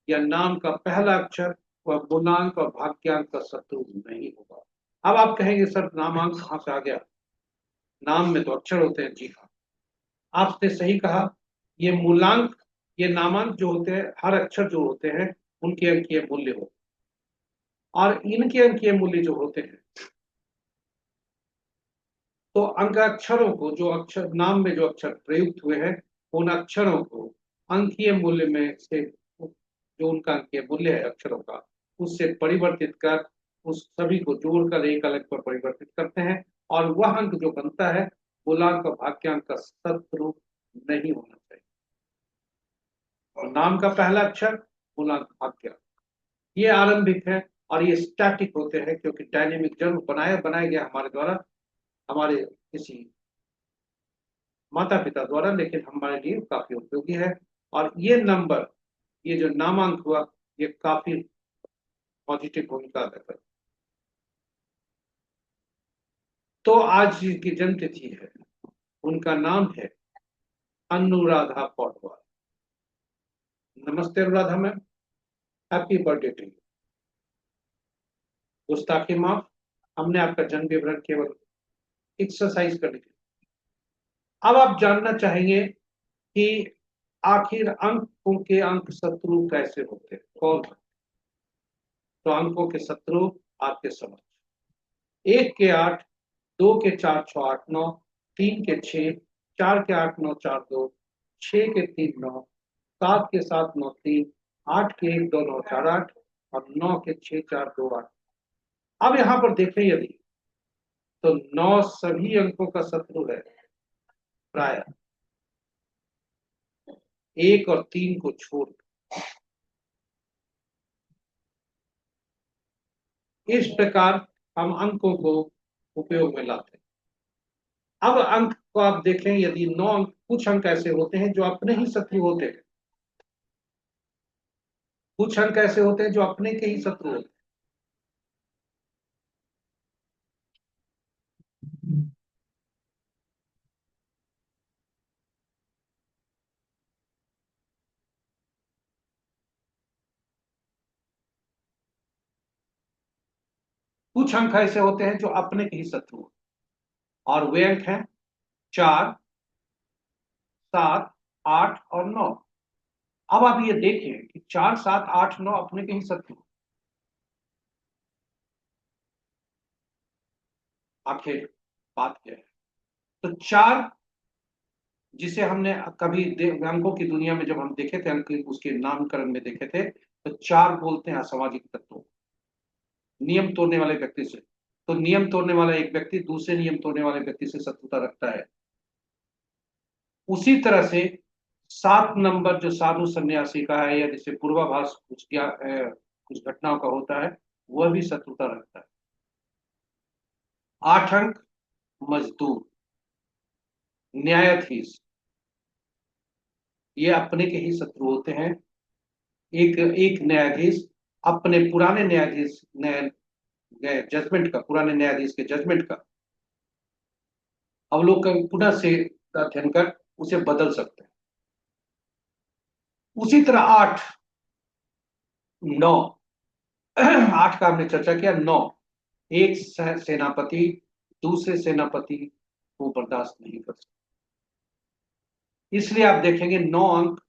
या नाम का पहला अक्षर, वह मूलांक और भाग्यांक का शत्रु नहीं होगा। अब आप कहेंगे सर नामांक कहाँ से आ गया, नाम में तो अक्षर होते हैं। जी हाँ, आपने सही कहा। ये मूलांक, ये नामांक जो होते हैं, हर अक्षर जो होते हैं उनके अंकीय मूल्य होते हैं, और इनके अंकीय मूल्य जो होते हैं, तो अंक अक्षरों को, जो अक्षर नाम में जो अक्षर प्रयुक्त हुए हैं, उन अक्षरों को अंकीय मूल्य में से, जो उनका अंकीय मूल्य है अक्षरों का, उससे परिवर्तित कर उस सभी को जोड़कर एक अलग पर परिवर्तित करते हैं। और वह अंक जो बनता है, मूलांक और भाग्यांक का शत्रु नहीं होना चाहिए। और नाम का पहला अक्षर, मूलांक, भाग्यांक, ये आरंभिक है और ये स्टैटिक होते हैं, क्योंकि डायनेमिक जरूर बनाया गया हमारे द्वारा, हमारे किसी माता पिता द्वारा, लेकिन हमारे लिए काफी उपयोगी है। और ये नंबर, ये जो नामांक हुआ, ये काफी पॉजिटिव भूमिका अदा कर। तो आज की जन्म तिथि है, उनका नाम है अनुराधा पौडवाल। नमस्ते Anuradha ma'am, happy birthday to you. गुस्ताखी माफ, हमने आपका जन्म विवरण केवल एक्सरसाइज करने के लिए। अब आप जानना चाहेंगे कि आखिर अंकों के अंक शत्रु कैसे होते हैं, कौन। तो अंकों के शत्रु आपके समझ, 1 के 8, 2 के 4, 6, 8, 9, 3 के 6, 4 के 8 9 4 2, 6 के 3 9, 7 के 7 9 3, 8 के 1 2 9 4 8 और 9 के 6 4 2 8। अब यहाँ पर देखें यदि, तो 9 सभी अंकों का शत्रु है प्राय, 1 और 3 को छोड़। इस प्रकार हम अंकों को उपयोग में लाते हैं। अब अंक को आप देखें, यदि 9 अंक, कुछ अंक ऐसे होते हैं जो अपने ही शत्रु होते हैं, कुछ अंक ऐसे होते हैं जो अपने के ही शत्रु होते हैं। कुछ अंक ऐसे होते हैं जो अपने के ही शत्रु होते हैं, और वे अंक हैं 4, 7, 8 और 9। अब आप ये देखें कि 4, 7, 8, 9 अपने के ही शत्रु, आखिर बात क्या है? तो 4, जिसे हमने कभी अंकों की दुनिया में जब हम देखे थे, अंक उसके नामकरण में देखे थे, तो 4 बोलते हैं असामाजिक तत्वों, नियम तोड़ने वाले व्यक्ति से। तो नियम तोड़ने वाला एक व्यक्ति दूसरे नियम तोड़ने वाले व्यक्ति से शत्रुता रखता है। उसी तरह से 7 नंबर जो साधु सन्यासी का है, या जिसे पूर्वाभास कुछ घटनाओं का होता है, वह भी शत्रुता रखता है। 8 अंक मजदूर, न्यायाधीश, ये अपने के ही शत्रु होते हैं। एक एक न्यायाधीश अपने पुराने न्यायाधीश जजमेंट का, पुराने न्यायाधीश के जजमेंट का अवलोकन पुनः से अध्ययन कर उसे बदल सकते हैं। उसी तरह 8, 9, 8 का हमने चर्चा किया। 9, एक सेनापति दूसरे सेनापति को बर्दाश्त नहीं कर सकता, इसलिए आप देखेंगे 9 अंक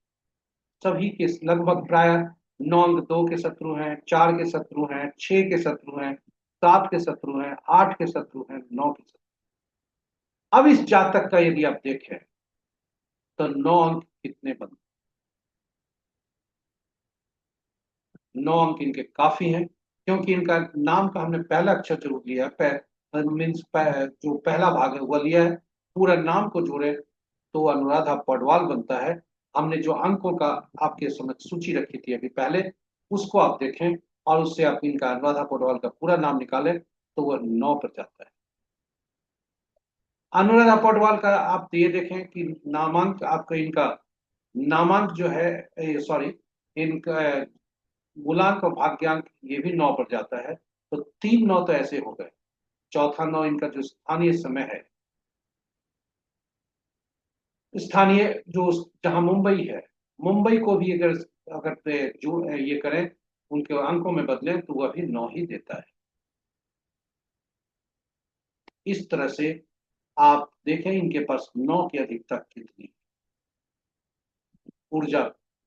सभी के लगभग प्राय 9 अंक 2 के शत्रु हैं, 4 के शत्रु हैं, 6 के शत्रु हैं, 7 के शत्रु हैं, 8 के शत्रु हैं, 9 के शत्रु। अब इस जातक का यदि आप देखें तो 9 अंक कितने बनते? 9 अंक इनके काफी हैं, क्योंकि इनका नाम का हमने पहला अक्षर जरूर लिया है, मीन्स जो पहला भाग है वह लिया है। पूरा नाम को जोड़े तो अनुराधा पौडवाल बनता है। हमने जो अंकों का आपके समक्ष सूची रखी थी अभी पहले, उसको आप देखें और उससे आप इनका अनुराधा पौडवाल का पूरा नाम निकालें तो वह 9 पर जाता है। अनुराधा पौडवाल का आप ये देखें कि नामांक आपका, इनका नामांक जो है, सॉरी, इनका मूलांक और भाग्यांक ये भी 9 पर जाता है। तो 3 9 तो ऐसे हो गए। चौथा 9 इनका जो स्थानीय समय है, स्थानीय जो जहां मुंबई है, मुंबई को भी अगर अगर जो ये करें, उनके अंकों में बदलें तो वह भी 9 ही देता है। इस तरह से आप देखें इनके पास 9 की अधिकता कितनी। ऊर्जा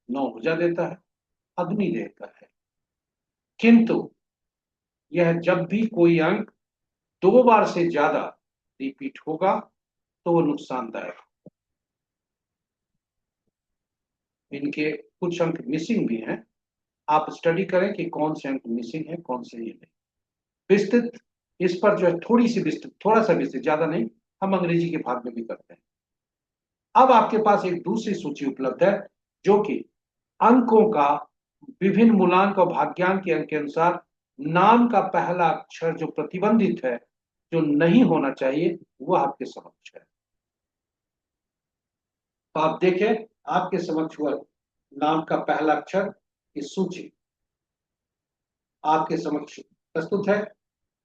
9 ऊर्जा देता है, अग्नि देता है, किंतु यह जब भी कोई अंक 2 बार से ज्यादा रिपीट होगा तो वो नुकसानदायक। इनके कुछ अंक मिसिंग भी हैं, आप स्टडी करें कि कौन से अंक मिसिंग है, कौन से ये नहीं। विस्तृत इस पर जो है थोड़ी सी विस्तृत, थोड़ा सा विस्तृत, ज्यादा नहीं, हम अंग्रेजी के भाग में भी करते हैं। अब आपके पास एक दूसरी सूची उपलब्ध है जो कि अंकों का विभिन्न मूलांक और भाग्यांक के अंक के अनुसार नाम का पहला अक्षर जो प्रतिबंधित है, जो नहीं होना चाहिए, वह आपके समक्ष है। तो आप देखें आपके समक्ष हुआ नाम का पहला अक्षर की सूची आपके समक्ष प्रस्तुत है।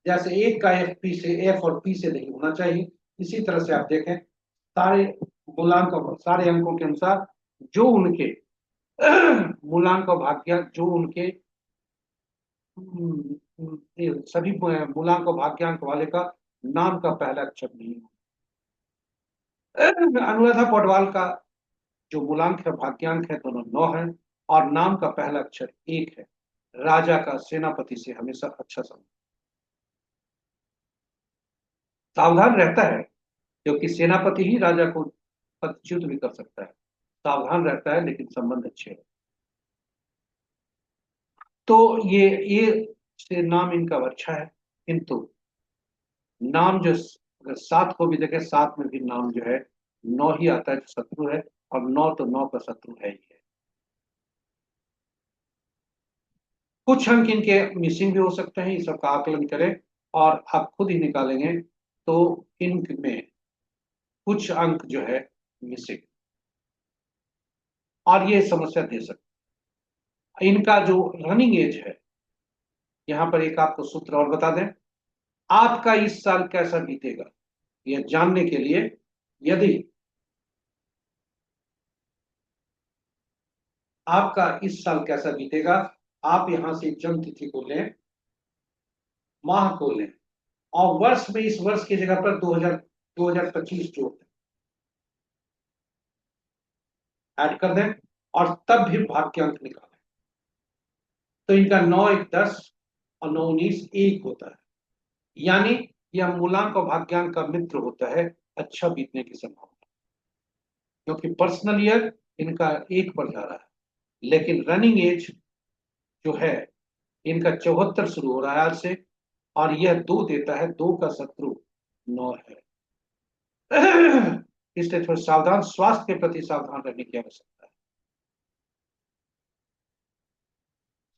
जैसे एक का एफ पी से, एफ और पी से नहीं होना चाहिए, इसी तरह से आप देखें सारे मूलांक और सारे अंकों के अनुसार जो उनके मूलांक और भाग्यांक, जो उनके सभी मूलांक और भाग्यांक वाले का नाम का पहला अक्षर नहीं हो। अनुराधा पौडवाल का जो मूलांक है, भाग्यांक है, दोनों 9 है और नाम का पहला अक्षर 1 है। राजा का सेनापति से हमेशा अच्छा संबंध, सावधान रहता है, क्योंकि सेनापति ही राजा को पदच्युत भी कर सकता है। सावधान रहता है, लेकिन संबंध अच्छे हैं। तो ये नाम इनका अच्छा है, किंतु नाम जो अगर सात को भी देखें, सात में भी नाम जो है नौ ही आता है जो शत्रु है, और नौ तो नौ का शत्रु है ही है। कुछ अंक इनके मिसिंग भी हो सकते हैं, इस सब का आकलन करें और आप खुद ही निकालेंगे। तो इनमें कुछ अंक जो है मिसिंग, और ये समस्या दे सकते हैं। इनका जो रनिंग एज है, यहां पर एक आपको सूत्र और बता दें। आपका इस साल कैसा बीतेगा, यह जानने के लिए यदि आपका इस साल कैसा बीतेगा, आप यहां से जन्म तिथि को लें, माह को लें, और वर्ष में इस वर्ष की जगह पर 2025 जोड़ दें, ऐड कर दें, और तब भी भाग्य अंक निकालें। तो इनका 9 1 10 और 9 19 1 होता है, यानी यह मूलांक और भाग्यांक का मित्र होता है। अच्छा बीतने की संभावना, क्योंकि पर्सनल ईयर इनका 1 पर जा रहा है, लेकिन रनिंग एज जो है इनका 74 शुरू हो रहा है आज से, और यह 2 देता है, 2 का शत्रु 9 है। इसलिए थोड़ा सावधान, स्वास्थ्य के प्रति सावधान रहने की आवश्यकता है।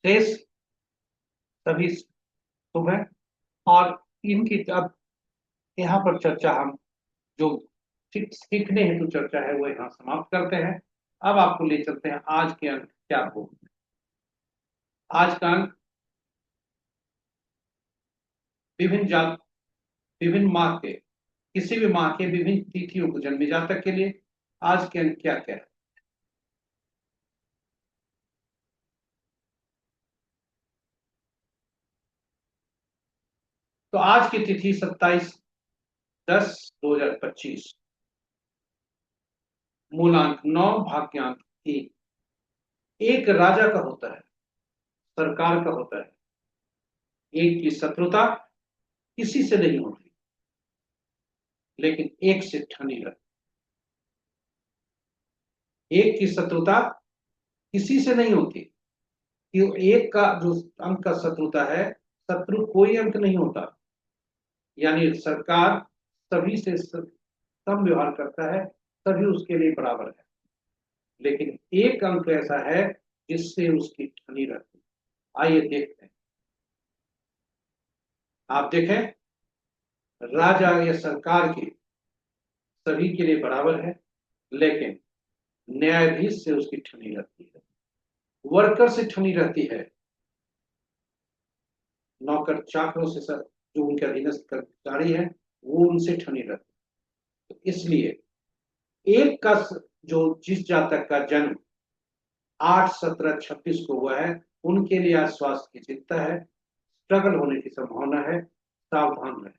शेष सभी शुभ है, और इनकी अब यहाँ पर चर्चा हम जो सीखने हेतु चर्चा है वो यहाँ समाप्त करते हैं। अब आपको ले चलते हैं आज के अंक क्या हो। आज का अंक विभिन्न जात, विभिन्न माह के, किसी भी माह के विभिन्न तिथियों को जन्मे जातक के लिए आज के अंक क्या क्या है। तो आज की तिथि 27/10/2025, मूलांक 9, भाग्यांक 1। एक राजा का होता है, सरकार का होता है। एक की शत्रुता किसी से नहीं होती, लेकिन एक से ठनी रहती। एक की शत्रुता किसी से नहीं होती, कि एक का जो अंक का शत्रुता है, शत्रु कोई अंक नहीं होता, यानी सरकार सभी से सम व्यवहार करता है, सभी उसके लिए बराबर है। लेकिन एक अंक ऐसा है जिससे उसकी ठनी रहती है। आइए देखते हैं। आप देखें, राजा या सरकार की सभी के लिए बराबर है, लेकिन न्यायाधीश से उसकी ठनी रहती है, वर्कर से ठनी रहती है, नौकर चाकरों से सर जो उनके अधीनस्थ कर्मचारी है वो उनसे ठनी रहती है। तो इसलिए एक का जो जिस जातक का जन्म 8 17 26 को हुआ है, उनके लिए आज स्वास्थ्य की चिंता है, स्ट्रगल होने की संभावना है। सावधान रहे,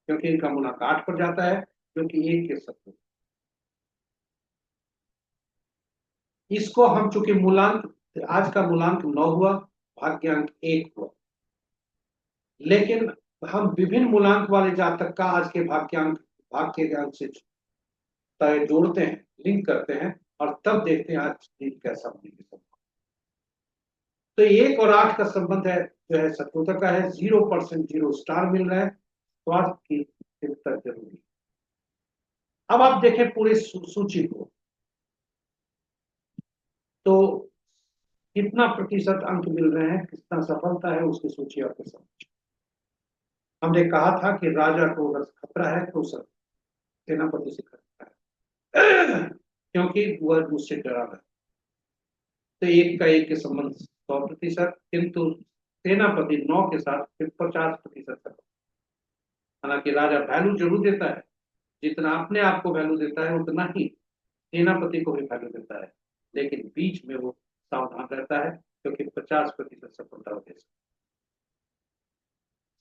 क्योंकि इनका मूलांक 8 पर जाता है, क्योंकि एक के शत्रु। इसको हम चूंकि मूलांक, आज का मूलांक 9 हुआ, भाग्यांक 1 हुआ, लेकिन हम विभिन्न मूलांक वाले जातक का आज के भाग्य के अंक से जोड़ते हैं, लिंक करते हैं, और तब देखते हैं आज दिन कैसा होने की संभावना। तो 1 और 8 का संबंध है जो है शत्रुता का है, 0% 0 स्टार मिल रहा है, स्वास्थ्य की चिंता जरूरी। अब आप देखें पूरे सूची को, तो कितना प्रतिशत अंक मिल रहे हैं, कितना सफलता है, उसकी सूची आपके समझ। हमने कहा था कि राजा को अगर खतरा है तो सेनापति से खतरा है, क्योंकि वह मुझसे डरा है। तो एक का एक के संबंध 100%, किंतु सेनापति 9 के साथ फिर 50% है। हालांकि राजा वैल्यू जरूर देता है, जितना अपने आप को वैल्यू देता है उतना ही सेनापति को भी वैल्यू देता है, लेकिन बीच में वो सावधान रहता है, क्योंकि 50% सफलता होती है।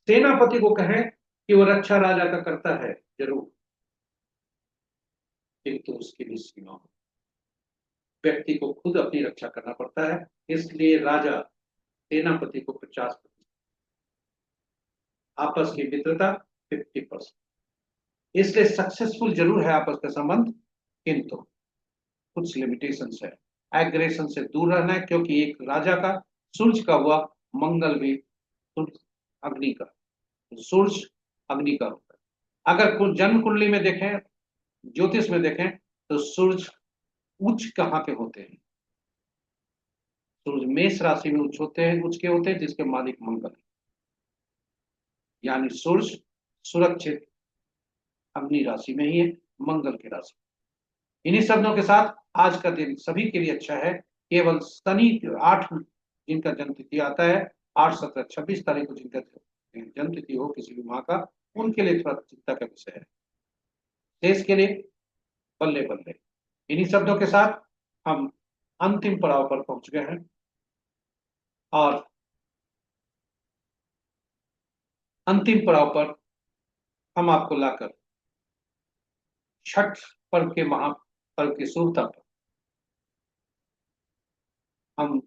सेनापति को कहें कि वो रक्षा राजा का करता है जरूर, किंतु उसकी भी सीमा हो, व्यक्ति को खुद अपनी रक्षा करना पड़ता है। इसलिए राजा सेनापति को 50%, आपस की मित्रता 50%। इसलिए सक्सेसफुल जरूर है आपस का संबंध, किंतु कुछ लिमिटेशंस है। एग्रेशन से दूर रहना है, क्योंकि एक राजा का, सूर्य का हुआ, मंगल भी सूर्य अग्नि का, सूर्य अग्नि का होता है। अगर जन्म कुंडली में देखें, ज्योतिष में देखें, तो सूर्य उच्च कहाँ के होते हैं? सूर्य मेष राशि में उच्च होते हैं, उच्च के होते हैं, जिसके मालिक मंगल है। यानी सूर्य सुरक्षित अग्नि राशि में ही है, मंगल की राशि। इन्हीं शब्दों के साथ आज का दिन सभी के लिए अच्छा है। केवल शनि 8 जिनका जन्म तिथि आता है, 8, 17, 26 तारीख को जिनका जन्म तिथि हो किसी भी माह का, उनके लिए थोड़ा चिंता का विषय है। देश के लिए बल्ले बल्ले। इन्हीं शब्दों के साथ हम अंतिम पड़ाव पर पहुंच गए हैं, और अंतिम पड़ाव पर हम आपको लाकर छठ पर्व के महापर्व की शुभता पर हम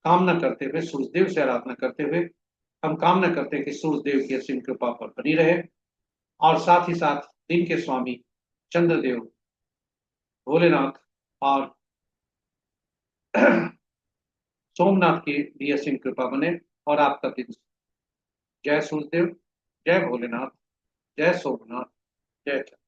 कामना करते हुए, सूर्यदेव से आराधना करते हुए, हम कामना करते हैं कि सूर्यदेव की असीम कृपा पर बनी रहे, और साथ ही साथ दिन के स्वामी चंद्रदेव, भोलेनाथ और सोमनाथ की भी असीम कृपा बने, और आपका दिन। जय सूर्यदेव, जय भोलेनाथ, जय सोमनाथ, जय चंद्र।